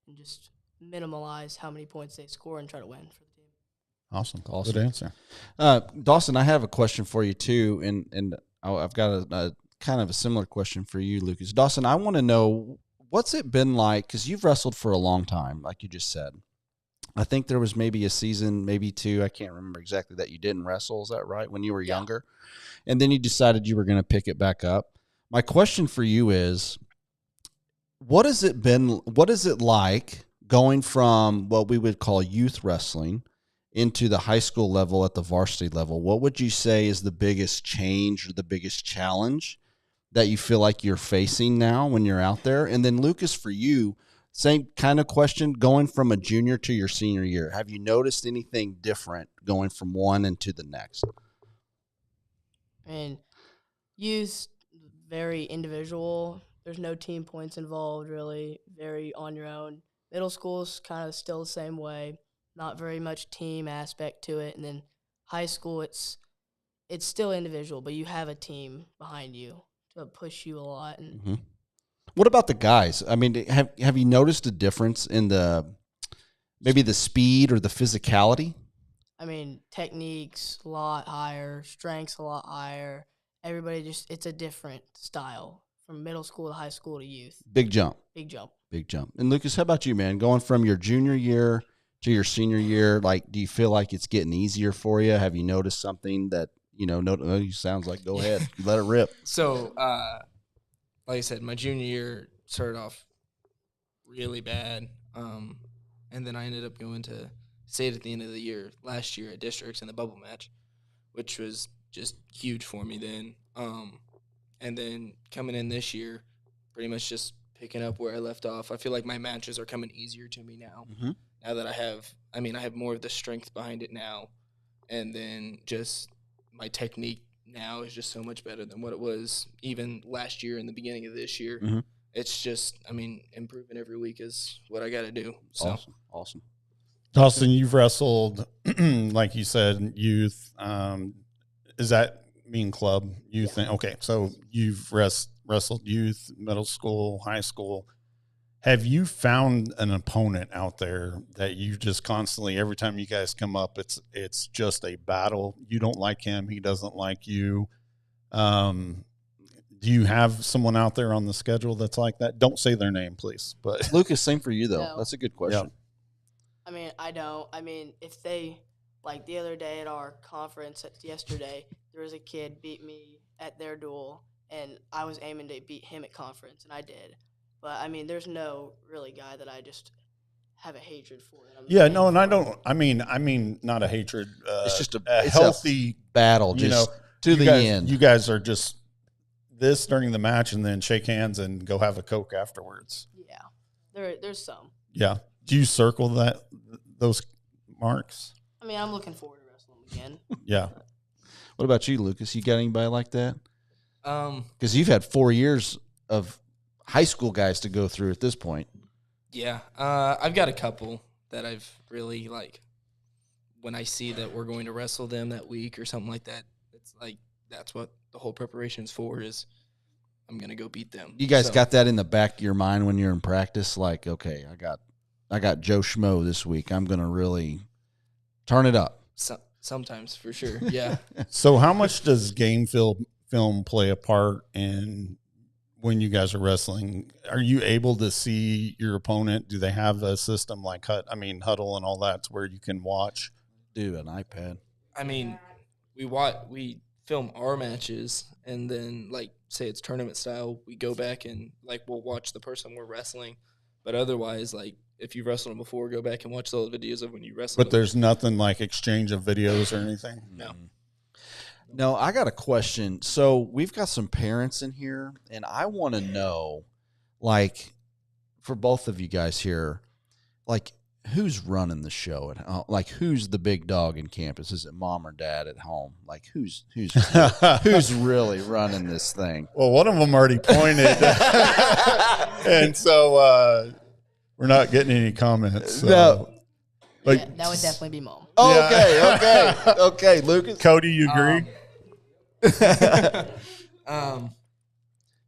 and just minimize how many points they score and try to win for the team. Awesome. Good answer. Dawson, I have a question for you too, and I've got a kind of a similar question for you, Lucas. Dawson, I want to know, what's it been like, because you've wrestled for a long time, like you just said. I think there was maybe a season, maybe two, I can't remember exactly, that you didn't wrestle. Is that right? When you were younger? And then you decided you were going to pick it back up. My question for you is, what is it like going from what we would call youth wrestling into the high school level at the varsity level? What would you say is the biggest change or the biggest challenge that you feel like you're facing now when you're out there? And then, Lucas, for you, same kind of question, going from a junior to your senior year. Have you noticed anything different going from one into the next? Youth, very individual. There's no team points involved, really. Very on your own. Middle school's kind of still the same way. Not very much team aspect to it. And then high school, it's still individual, but you have a team behind you to push you a lot. And What about the guys? Have you noticed a difference in maybe the speed or the physicality? Techniques a lot higher, strengths a lot higher. Everybody it's a different style from middle school to high school to youth. Big jump. Big jump. Big jump. And Lucas, how about you, man? Going from your junior year to your senior year, do you feel like it's getting easier for you? Have you noticed something that, sounds like, go ahead, let it rip. So, like I said, my junior year started off really bad. And then I ended up going to state at the end of the year last year at districts in the bubble match, which was just huge for me then. And then coming in this year, pretty much just picking up where I left off. I feel like my matches are coming easier to me now. Mhm. Now that I have more of the strength behind it now. And then just my technique now is just so much better than what it was even last year and the beginning of this year. Mhm. It's just, improving every week is what I got to do. So. Awesome. Dawson, you've wrestled, like you said, youth. Does that mean club youth? Yeah. Okay, so you've wrestled youth, middle school, high school. Have you found an opponent out there that you just constantly, every time you guys come up, it's just a battle? You don't like him, he doesn't like you. Do you have someone out there on the schedule that's like that? Don't say their name, please. But Lucas, same for you though. No. That's a good question. I don't. If they, like the other day at our conference yesterday, there was a kid beat me at their duel, and I was aiming to beat him at conference, and I did. But, there's no really guy that I just have a hatred for. yeah, no, and I don't. I mean, not a hatred. It's just a healthy battle, just to the end. You guys are just this during the match, and then shake hands and go have a Coke afterwards. Yeah, there's some. Yeah. Do you circle those marks? I'm looking forward to wrestling again. Yeah. What about you, Lucas? You got anybody like that? Because you've had 4 years of high school guys to go through at this point. Yeah, I've got a couple that I've really when I see that we're going to wrestle them that week or something like that, it's like that's what the whole preparation's for, is I'm gonna go beat them. You guys got that in the back of your mind when you're in practice, like, okay, I got Joe Schmo this week. I'm gonna really turn it up. Sometimes, for sure. Yeah. So how much does game film play a part in when you guys are wrestling? Are you able to see your opponent? Do they have a system like Huddle and all that to where you can watch? Do an iPad. We film our matches, and then say it's tournament style, we go back and we'll watch the person we're wrestling. But otherwise, if you've wrestled them before, go back and watch the old videos of when you wrestled But there's nothing like exchange of videos or anything? No. No, I got a question. So we've got some parents in here, and I want to know, for both of you guys here, who's running the show at home? Who's the big dog in campus? Is it mom or dad at home? Who's who's really running this thing? Well, one of them already pointed, and so we're not getting any comments. So. No. That would definitely be mom. Oh, Yeah. okay, Lucas. Cody, you agree?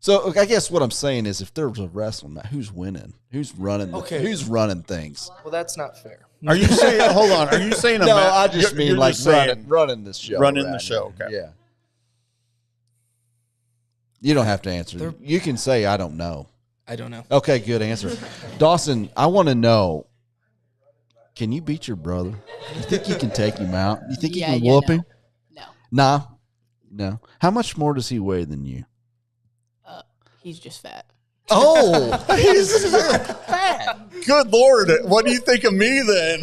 So I guess what I'm saying is, if there was a wrestling match, who's winning? Who's running? Who's running things? Well, that's not fair. Are you saying? Hold on. Are you saying? No, I just mean you're just saying running this show. running the around show. here. Okay. Yeah. You don't have to answer. You can say I don't know. I don't know. Okay, good answer. Dawson, I want to know, can you beat your brother? You think you can take him out? You think you can whoop him? No. No. How much more does he weigh than you? He's just fat. Oh, He's fat. Good Lord. What do you think of me then?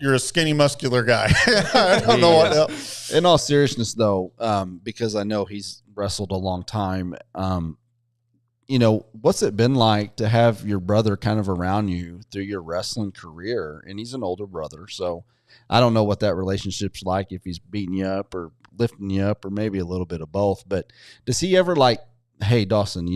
You're a skinny, muscular guy. I don't know what else. in all seriousness, though, because I know he's wrestled a long time, what's it been like to have your brother kind of around you through your wrestling career? And he's an older brother, so I don't know what that relationship's like, if he's beating you up or lifting you up or maybe a little bit of both. But does he ever hey, Dawson,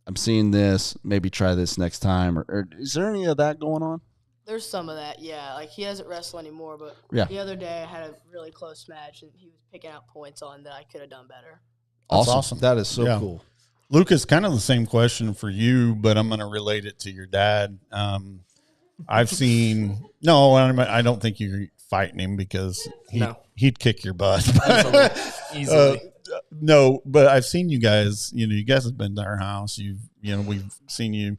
I'm seeing this, maybe try this next time? Or is there any of that going on? There's some of that, yeah. He doesn't wrestle anymore, but the other day I had a really close match, and he was picking out points on that I could have done better. Awesome. That is so Yeah. cool. Lucas, kind of the same question for you, but I'm going to relate it to your dad. I've seen – no, I don't think you're fighting him because he'd kick your butt. Easily. No, but I've seen you guys. You guys have been to our house. We've seen you.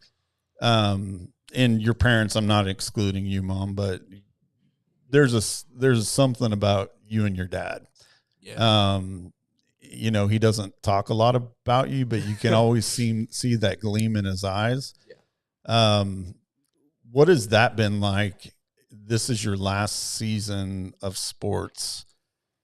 And your parents, I'm not excluding you, Mom, but there's something about you and your dad. Yeah. He doesn't talk a lot about you, but you can always see that gleam in his eyes. Yeah. What has that been like? This is your last season of sports.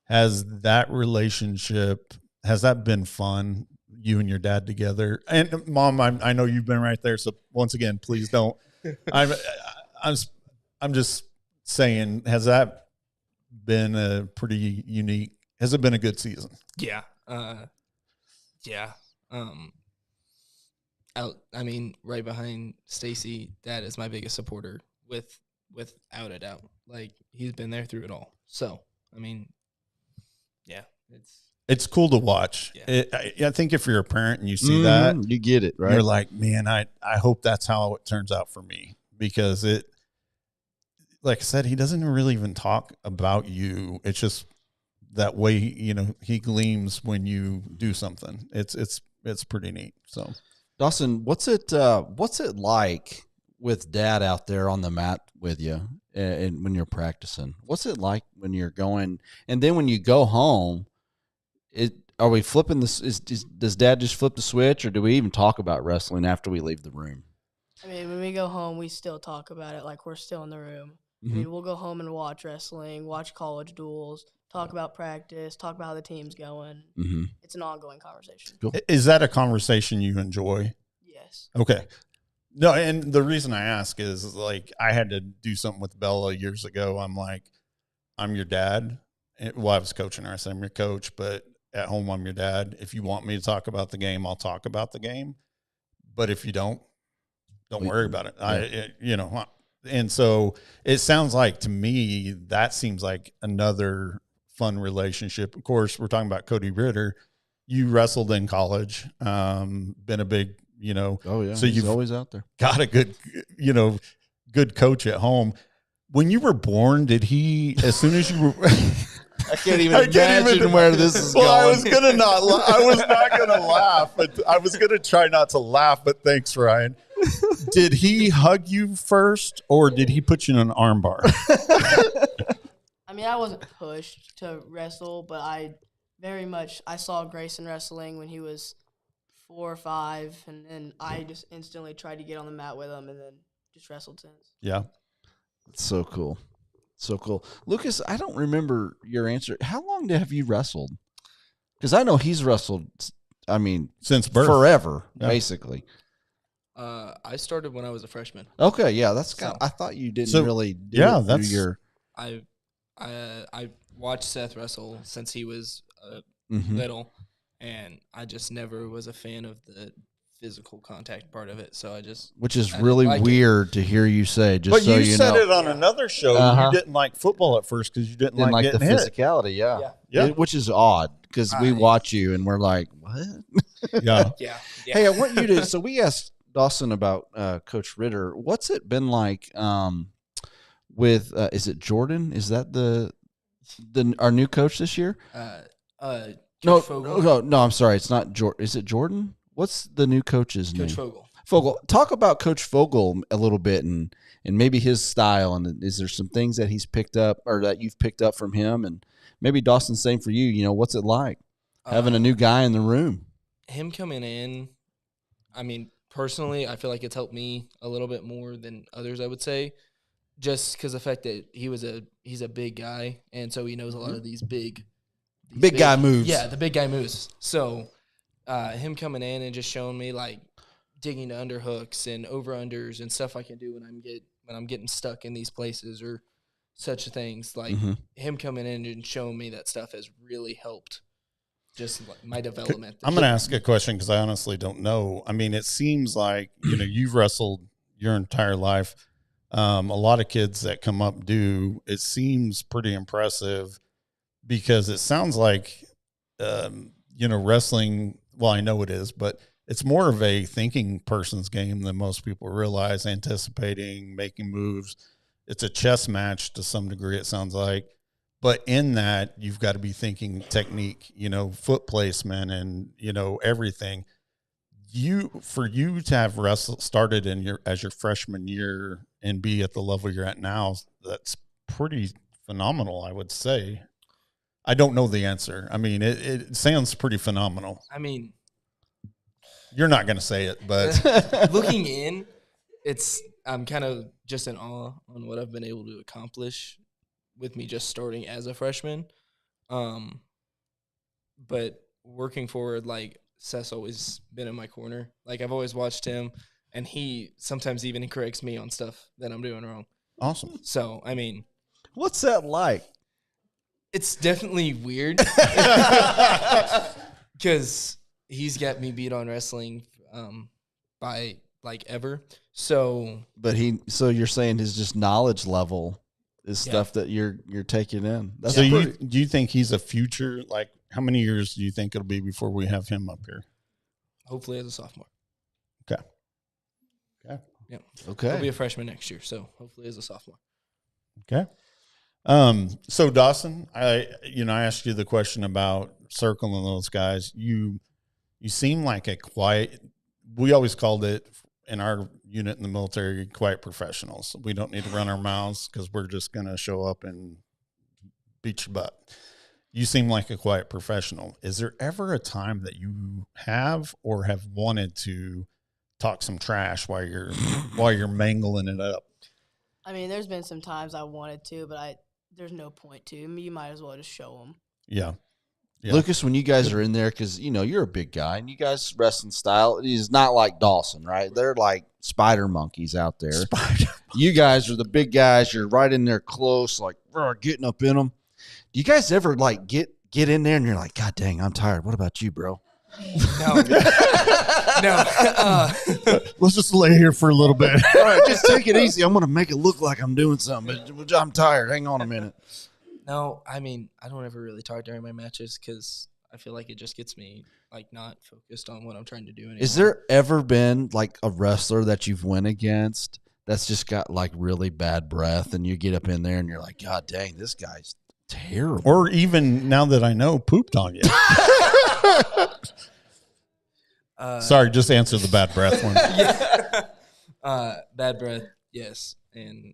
has that relationship, has that been fun, you and your dad together? And Mom, I know you've been right there, so once again, please don't. I'm I'm just saying, has that been a pretty unique? Has it been a good season? Yeah. Yeah. I mean, right behind Stacy, Dad is my biggest supporter without a doubt. Like, he's been there through it all. So, I mean, yeah, It's cool to watch. Yeah. I think if you're a parent and you see that, you get it, right? you're like, man, I hope that's how it turns out for me, because it, like I said, he doesn't really even talk about you. It's just that way, you know, he gleams when you do something. It's pretty neat. So, Dawson, what's it like with Dad out there on the mat with you, and when you're practicing? What's it like when you're going, and then when you go home? Are we flipping this? Does Dad just flip the switch, or do we even talk about wrestling after we leave the room? I mean, when we go home, we still talk about it like we're still in the room. I mean, we'll go home and watch wrestling, watch college duels, talk about practice, talk about how the team's going. Mm-hmm. It's an ongoing conversation. Cool. is that a conversation you enjoy? Yes. Okay. No, and the reason I ask is, like, I had to do something with Bella years ago. I'm like, I'm your dad. Well, I was coaching her. I said, I'm your coach, but at home, I'm your dad. If you want me to talk about the game, I'll talk about the game. But if you don't worry about it. Yeah. And so it sounds like, to me, that seems like another fun relationship. Of course, we're talking about Cody Ritter. You wrestled in college, been a big, Oh yeah, so he's you've always out there. got a good, good coach at home. When you were born, did he, as soon as you were, I can't even imagine where this is going. I was not gonna laugh, but I was gonna try not to laugh. But thanks, Ryan. Did he hug you first, or did he put you in an arm bar? I mean, I wasn't pushed to wrestle, but I saw Grayson wrestling when he was 4 or 5, and then I just instantly tried to get on the mat with him, and then just wrestled since. Yeah. It's so cool. So cool. Lucas, I don't remember your answer. How long have you wrestled? Because I know he's wrestled, I mean, Since birth. forever, Yeah. basically. I started when I was a freshman. Okay, yeah, that's kind So- of, I thought you didn't So, really do yeah, it through that's- your I watched Seth wrestle since he was Mhm. little, and I just never was a fan of the physical contact part of it. So I just which is I really didn't like it. weird to hear you say, just But so you you said know. it on another show. Uh-huh. You didn't like football at first because you didn't Didn't like the getting hit. physicality, yeah. Yeah. Which is odd because we watch you and we're like, what? Yeah. yeah. Hey, I want you to. So we asked Dawson about Coach Ritter. What's it been like with? Is it Jordan? Is that the our new coach this year? Coach Fogel. No. I'm sorry. It's not Jordan. Is it Jordan? What's the new coach's name? Coach Fogel. Fogel. Talk about Coach Fogel a little bit and maybe his style. And is there some things that he's picked up or that you've picked up from him? And maybe Dawson, same for you. What's it like having a new guy in the room? Him coming in, I mean, personally, I feel like it's helped me a little bit more than others, I would say, just because the fact that he's a big guy, and so he knows a lot of these big guy moves. Yeah, the big guy moves. So him coming in and just showing me like digging to underhooks and over unders and stuff I can do when I'm getting stuck in these places or such things. Like him coming in and showing me that stuff has really helped just like my development. I'm going to ask a question because I honestly don't know. I mean, it seems like, you've wrestled your entire life. A lot of kids that come up do. It seems pretty impressive because it sounds like, wrestling, well, I know it is, but it's more of a thinking person's game than most people realize, anticipating, making moves. It's a chess match to some degree, it sounds like. But in that, you've got to be thinking technique, foot placement and, everything. For you to have started as your freshman year and be at the level you're at now, that's pretty phenomenal, I would say. I don't know the answer. I mean, it sounds pretty phenomenal. I mean, you're not going to say it, but looking in, I'm kind of just in awe on what I've been able to accomplish with me just starting as a freshman. But working forward, like Seth's always been in my corner. Like I've always watched him, and he sometimes even corrects me on stuff that I'm doing wrong. Awesome. So I mean, What's that like? it's definitely weird because he's got me beat on wrestling by like ever. So But so you're saying his just knowledge level is Yeah. stuff that you're taking in. That's So pretty- do you think he's a future? Like, how many years do you think it'll be before we have him up here? hopefully as a sophomore. Okay. Okay. He'll be okay. a freshman next year. So hopefully as a sophomore. Okay. So Dawson, I asked you the question about circling those guys. You seem like a quiet. We always called it in our unit in the military, quiet professionals. We don't need to run our mouths because we're just going to show up and beat your butt. You seem like a quiet professional. Is there ever a time that you have or have wanted to talk some trash while you're mangling it up? I mean, there's been some times I wanted to, but there's no point to. I mean, you might as well just show them. Yeah. Yeah. Lucas, when you guys are in there, because you're a big guy, and you guys wrestling style is not like Dawson, right? They're like spider monkeys out there. You guys are the big guys. You're right in there close, like getting up in them. Do you guys ever like get in there and you're like, God dang, I'm tired. What about you, bro? No, no. Let's just lay here for a little bit. All right, just take it easy. I'm gonna make it look like I'm doing something, but I'm tired. Hang on a minute. No, I mean, I don't ever really talk during my matches because I feel like it just gets me like not focused on what I'm trying to do anymore. Is there ever been like a wrestler that you've went against that's just got like really bad breath, and you get up in there and you're like, God dang, this guy's terrible. Or even now that I know, pooped on you. Sorry, just answer the bad breath one. Bad breath, yes, and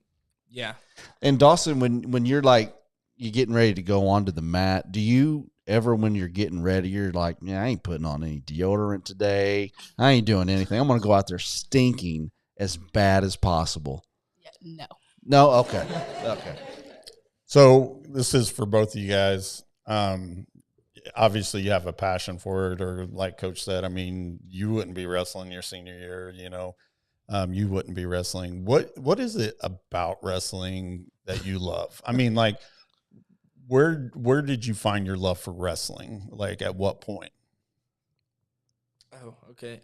yeah. And Dawson, when you're like you getting ready to go onto the mat, do you ever, when you're getting ready, you're like, yeah, I ain't putting on any deodorant today. I ain't doing anything. I'm gonna go out there stinking as bad as possible. Yeah, no. No, okay. So this is for both of you guys. Obviously, you have a passion for it, or like Coach said, I mean, you wouldn't be wrestling your senior year. You wouldn't be wrestling. What is it about wrestling that you love? I mean, like, where did you find your love for wrestling? Like, at what point? Oh, okay.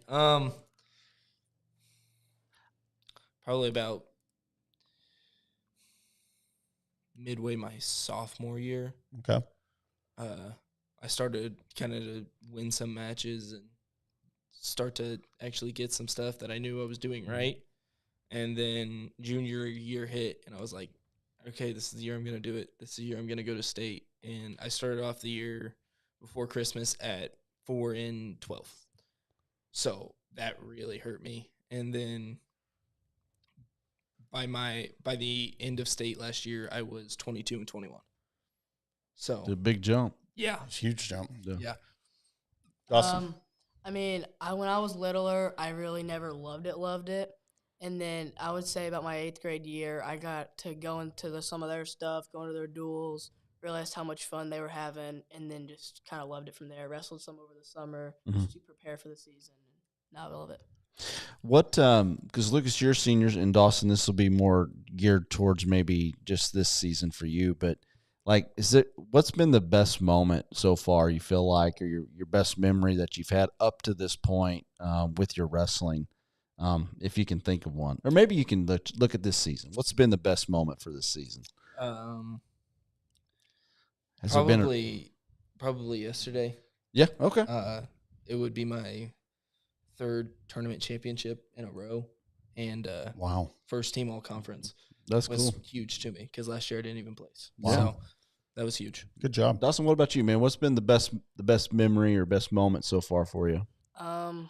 Probably about midway my sophomore year. Okay. I started kind of to win some matches and start to actually get some stuff that I knew I was doing right. And then junior year hit, and I was like, okay, this is the year I'm going to do it. This is the year I'm going to go to state. And I started off the year before Christmas at 4-12. So that really hurt me. And then by the end of state last year, I was 22-21. So It's a big jump. yeah. It's a huge jump. Yeah. Awesome. I mean, when I was littler, I really never loved it. And then I would say about my 8th grade year, I got to go into some of their stuff, going to their duels, realized how much fun they were having, and then just kind of loved it from there. Wrestled some over the summer just to prepare for the season. Now I love it. What, because Lucas, you're seniors, and Dawson, this will be more geared towards maybe just this season for you, but like, what's been the best moment so far you feel like, or your best memory that you've had up to this point with your wrestling? If you can think of one, or maybe you can look at this season. What's been the best moment for this season? Has it been Probably yesterday. Yeah. Okay. It would be my 3rd tournament championship in a row, and Wow. first team all conference That's was cool. huge to me because last year I didn't even place. Wow. So that was huge. Good job. Dawson, what about you, man? What's been the best memory or best moment so far for you? Gosh,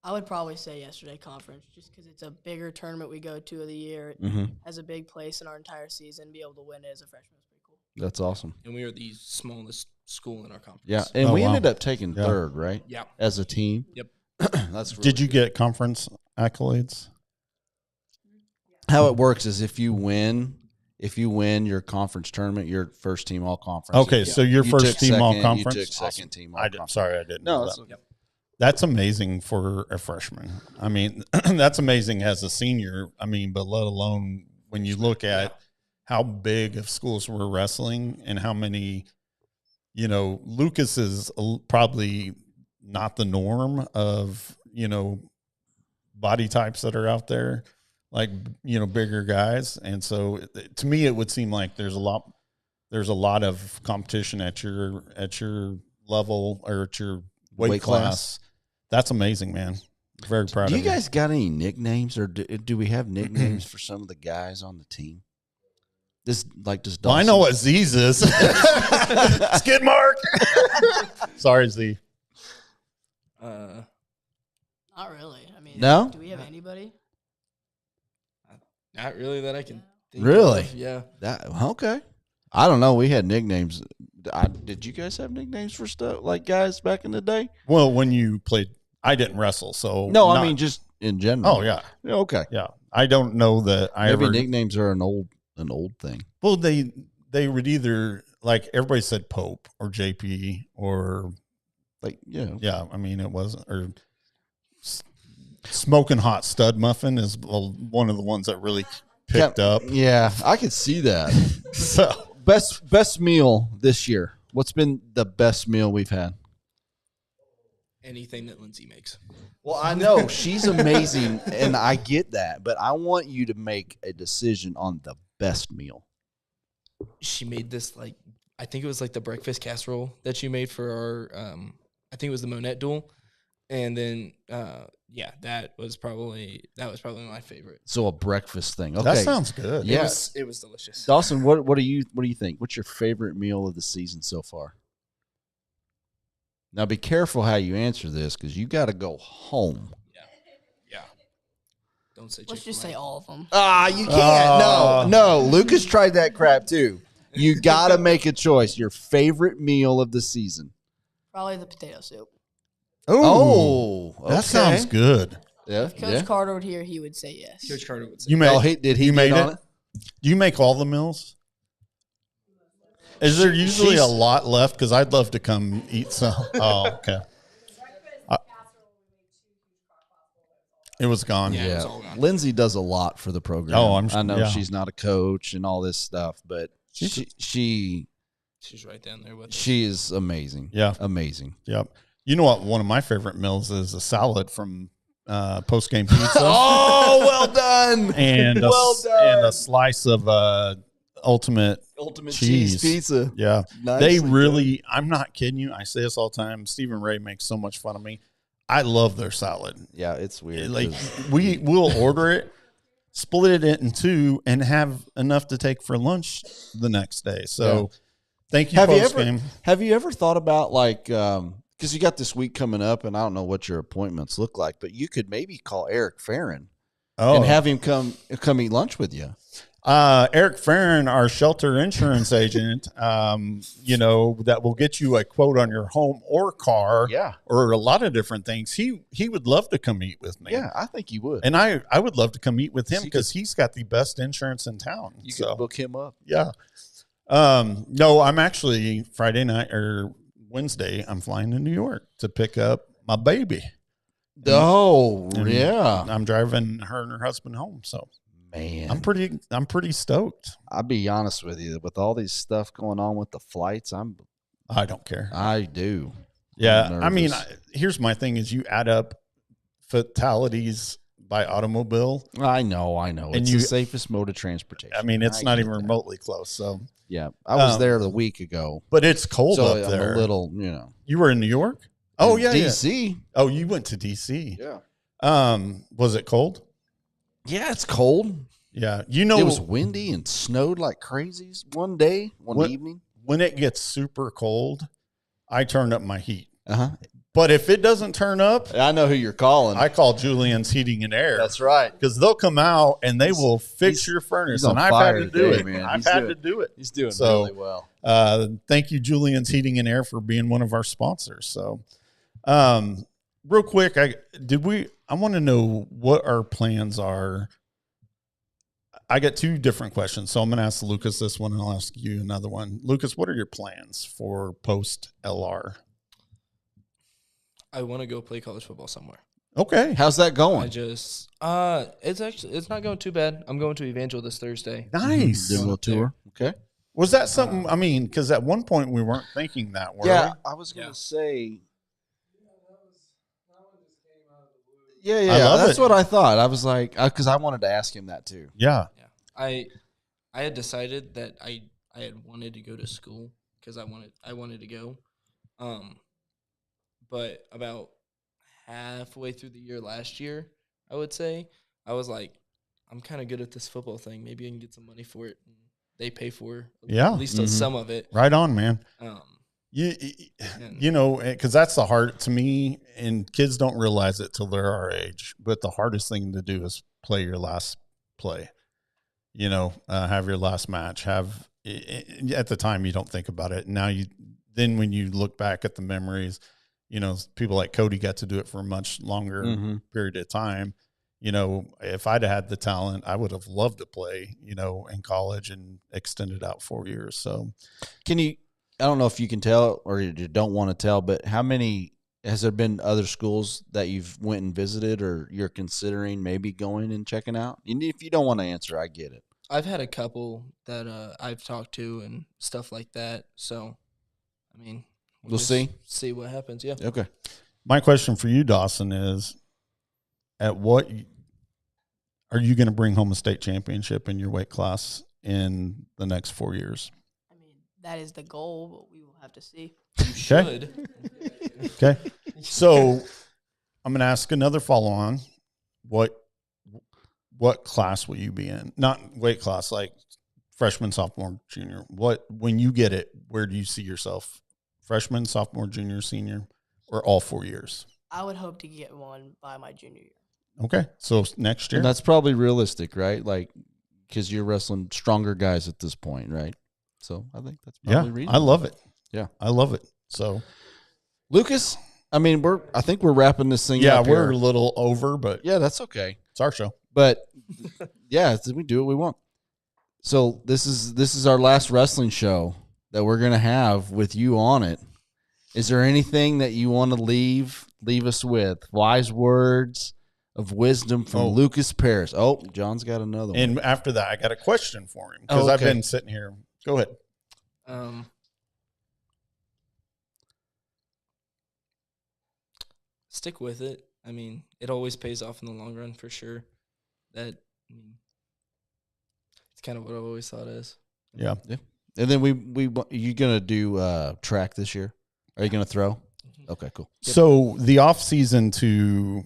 I would probably say yesterday conference, just because it's a bigger tournament we go to of the year. It Mm-hmm. has a big place in our entire season. Be able to win it as a freshman is pretty cool. That's awesome. And we are the smallest school in our conference. Yeah, and Oh, we wow. ended up taking Yeah. 3rd, right? Yeah. As a team. Yep. That's really Did you get conference accolades? how it works is if you win, if you win your conference tournament, you're first team all conference. Okay, so you're You first took team all second, conference. You took second team all I'm conference. sorry, I didn't No, know that's that. okay. That's amazing for a freshman. I mean, that's amazing as a senior. I mean, but let alone when you look at how big of schools were wrestling and how many, Lucas is probably not the norm of, body types that are out there, like, bigger guys. And so to me, it would seem like there's a lot of competition at your level or at your weight class. That's amazing, man. Very proud Do of you guys got any nicknames, or do we have nicknames for some of the guys on the team? Does Well, I know what Z's is. Skid mark. Sorry, Z. Not really. I mean, No? Do we have anybody? Not really that I can think Really? of. Yeah. That okay? I don't know. We had nicknames. Did you guys have nicknames for stuff like guys back in the day? Well, when you played, I didn't wrestle, so No, I mean just in general. Oh yeah, Yeah, okay. yeah. I don't know that I Maybe ever. nicknames are an old thing. Well, they would either, like, everybody said Pope or JP or Like yeah. I mean, it wasn't, or Smoking Hot Stud Muffin is one of the ones that really picked up. Yeah, I could see that. So Best meal this year. What's been the best meal we've had? Anything that Lindsay makes. Well, I know she's amazing, and I get that, but I want you to make a decision on the best meal. She made this, I think it was like the breakfast casserole that she made for our, I think it was the Monette duel. And then, that was probably my favorite. So a breakfast thing. Okay, that sounds good. Yeah. It was delicious. Dawson, what do you think? What's your favorite meal of the season so far? Now be careful how you answer this because you got to go home. Yeah. Don't say Let's just say Chick-fil-A. all of them. Ah, you can't. No. Lucas tried that crap too. You got to make a choice. Your favorite meal of the season. Probably the potato soup. Oh, that sounds good. Yeah. Coach Carter would hear, he would say yes. Coach Carter would say. You made. Did he you made get on it? Do you make all the meals? Is there usually a lot left? Because I'd love to come eat some. Oh, okay. It was gone. Yeah. It was Yeah, all gone. Lindsay does a lot for the program. Oh, I know yeah. she's not a coach and all this stuff, but she She's right down there with us. she is amazing. Yeah. Amazing. Yep. You know what? One of my favorite meals is a salad from Post Game Pizza. Oh, well done. And Well done. and a slice of ultimate cheese cheese. pizza. Yeah. Nicely They really, I'm not kidding you. I say this all the time. Stephen Ray makes so much fun of me. I love their salad. Yeah, it's weird. Like 'cause- we'll order it, split it in two, and have enough to take for lunch the next day. So thank you, have you Post ever Game. thought about like because you got this week coming up, and I don't know what your appointments look like, but you could maybe call Eric Farron and have him come eat lunch with you. Eric Farron, our shelter insurance agent, that will get you a quote on your home or car, Yeah. or a lot of different things. He would love to come eat with me. Yeah, I think you would. And I would love to come eat with him So you because he's got the best insurance in town. You So, could book him up. yeah. No, I'm actually Friday night or Wednesday. I'm flying to New York to pick up my baby. Oh, And yeah. I'm driving her and her husband home. So Man, I'm pretty stoked. I'll be honest with you. With all these stuff going on with the flights, I don't care. I do. Yeah, I'm I mean, nervous. here's my thing: is you add up fatalities by automobile. I know. And It's you- the safest mode of transportation. I mean, it's not get even that. remotely close. So, Yeah, I was Um, there the week ago, but it's cold so up I'm there. a little, You were in New York? Oh yeah, yeah. DC. Oh, you went to DC. Yeah, Was it cold? yeah, it's cold. Yeah, It was windy and snowed like crazies one day, one What- evening. when it gets super cold, I turn up my heat. Uh But if it doesn't turn up, huh. I know who you're calling. I call Julian's Heating and Air. That's right. Because they'll come out and they will fix he's- your furnace. he's on And I've fire had to do today, it. man. I've He's had doing- to do it. He's doing So, really well. Thank you, Julian's Heating and Air, for being one of our sponsors. So, real quick, I want to know what our plans are. I got two different questions. So I'm going to ask Lucas this one, and I'll ask you another one. Lucas, what are your plans for post LR? I want to go play college football somewhere. Okay. How's that I going? just it's not going too bad. I'm going to Evangel this Thursday. Nice. Doing a little tour. Okay. Was that something? I mean, because at one point we weren't thinking that. Were Yeah, we? I was gonna Yeah. say. I Yeah, love that's it. what I thought. I was like, because I wanted to ask him that too. Yeah. Yeah, I had decided that I had wanted to go to school because I wanted to go, but about halfway through the year last year, I would say I was like, I'm kind of good at this football thing. Maybe I can get some money for it. And they pay for Yeah. at least Mhm. some of it. Right on, man. Um, You know, because that's the hard to me, and kids don't realize it till they're our age. But the hardest thing to do is play your last play. You know, have your last match. Have at the time you don't think about it. Now then when you look back at the memories, you know, people like Cody got to do it for a much longer Mm-hmm. period of time. You know, if I'd had the talent, I would have loved to play. You know, in college and extended out 4 years. So. Can you? I don't know if you can tell or you don't want to tell, but how many has there been other schools that you've went and visited or you're considering maybe going and checking out? And if you don't want to answer, I get it. I've had a couple that I've talked to and stuff like that. So, I mean, We'll just see what happens. Yeah. Okay. My question for you, Dawson, is at what are you going to bring home a state championship in your weight class in the next 4 years? I mean, that is the goal, but we will have to see. Should. Okay. So I'm going to ask another follow on. What class will you be in? Not weight class, like freshman, sophomore, junior. When you get it, where do you see yourself? Freshman, sophomore, junior, senior, or all 4 years? I would hope to get one by my junior year. Okay. So next year. And that's probably realistic, right? Like, because you're wrestling stronger guys at this point, right? So I think that's probably yeah, reasonable. I love it. Yeah. I love it. So Lucas, I mean, I think we're wrapping this thing yeah, up we're here. a little over, but Yeah, that's okay. it's our show. But yeah, we do what we want. So this is our last wrestling show that we're gonna have with you on it. Is there anything that you want to leave us with? Wise words of wisdom from Oh. Lucas Paris. Oh, John's got another one. And after that, I got a question for him because Oh, I've okay. been sitting here. Go ahead. Stick with it. I mean, it always pays off in the long run for sure. It's kind of what I've always thought is. Yeah. And then you gonna do track this year? Are you gonna throw? Okay, cool. So the off season to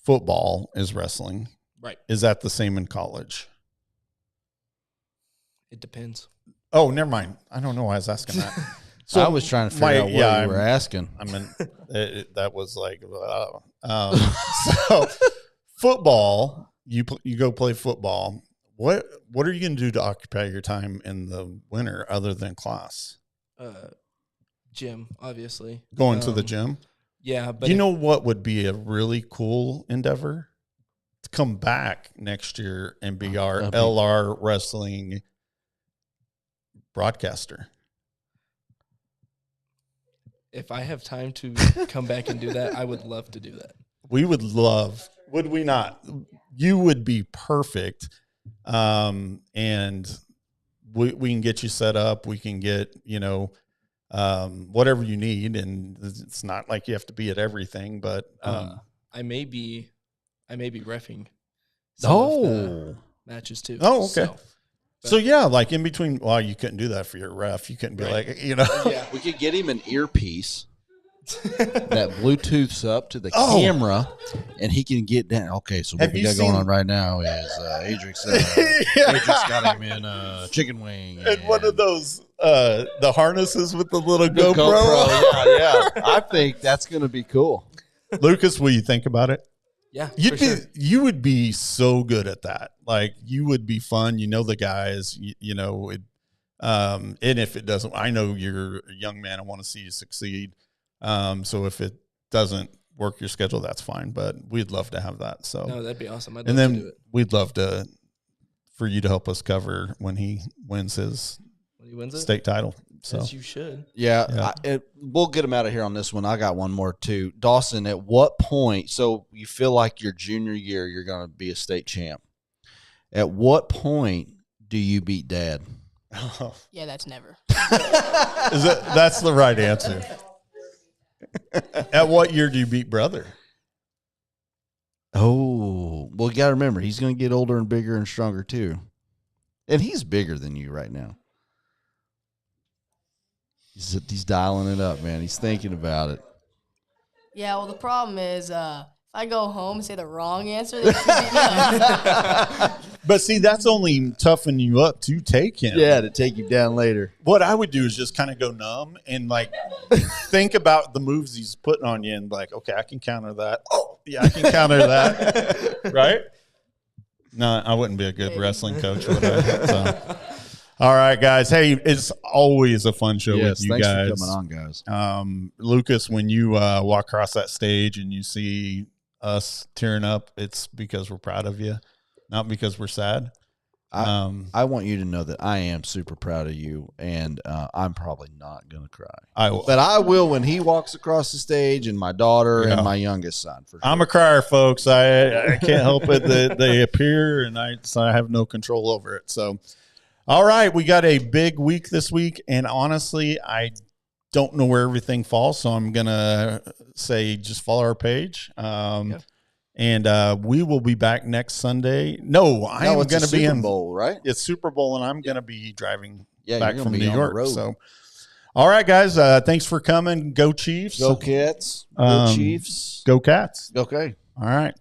football is wrestling. Right. Is that the same in college? It depends. Oh, never mind. I don't know why I was asking that. So I was trying to figure out what you were asking. I mean, that was like, so football. You go play football. What are you going to do to occupy your time in the winter other than class? Gym, obviously. Going to the gym. Yeah, but You know what would be a really cool endeavor? To come back next year and be our that'd be- LR wrestling broadcaster. if I have time to come back and do that, I would love to do that. We would love, would we not? You would be perfect. And we can get you set up. We can get, whatever you need. And it's not like you have to be at everything, but I may be reffing some of the matches too. Oh, okay. So, so yeah, like in between, well, you couldn't do that for your ref. You couldn't be Right. like, yeah. We could get him an earpiece that Bluetooths up to the Oh. camera, and he can get down. Okay, so what Have we you got going seen- on right now is Adrix. Adrix got him in a chicken wing. and one of those, the harnesses with the little The GoPro. yeah. I think that's going to be cool. Lucas, will you think about it? Yeah, You'd for be, sure. you would be so good at that. Like you would be fun. You know the guys. And if it doesn't, I know you're a young man. I want to see you succeed. So if it doesn't work your schedule, that's fine. But we'd love to have that. So No, that'd be awesome. I'd and love to do then it. we'd love to for you to help us cover when he wins his When he wins it, state title. So yes, you should. Yeah, Yeah. we'll get him out of here on this one. I got one more too. Dawson, at what point? So you feel like your junior year, you're going to be a state champ. At what point do you beat Dad? Yeah, that's never. that's the right answer. At what year do you beat brother? Oh, well, you got to remember, he's going to get older and bigger and stronger too. And he's bigger than you right now. He's dialing it up, man. He's thinking about it. Yeah, well, the problem is if I go home and say the wrong answer, then it's gonna be done. But see, that's only toughen you up to take him. Yeah, to take you down later. What I would do is just kind of go numb and like think about the moves he's putting on you and like, okay, I can counter that. Oh, yeah, I can counter that. Right? No, I wouldn't be a good wrestling coach, would I? So. All right, guys. Hey, it's always a fun show with you thanks guys. for coming on, guys. Lucas, when you walk across that stage and you see us tearing up, it's because we're proud of you, not because we're sad. I want you to know that I am super proud of you, and I'm probably not going to cry. I will. But I will when he walks across the stage, and my daughter Yeah. and my youngest son. For sure. I'm a crier, folks. I can't help it that they appear, and I have no control over it. So, all right, we got a big week this week, and honestly, I don't know where everything falls, so I'm gonna say just follow our page. And we will be back next Sunday. No, I am it's going a to be Super in Bowl, right? It's Super Bowl, and I'm going to be driving Yeah, back you're from gonna be New on the York. road. So, all right, guys, thanks for coming. Go Chiefs. Go Cats. Go Um, Chiefs. Go Cats. Okay. All right.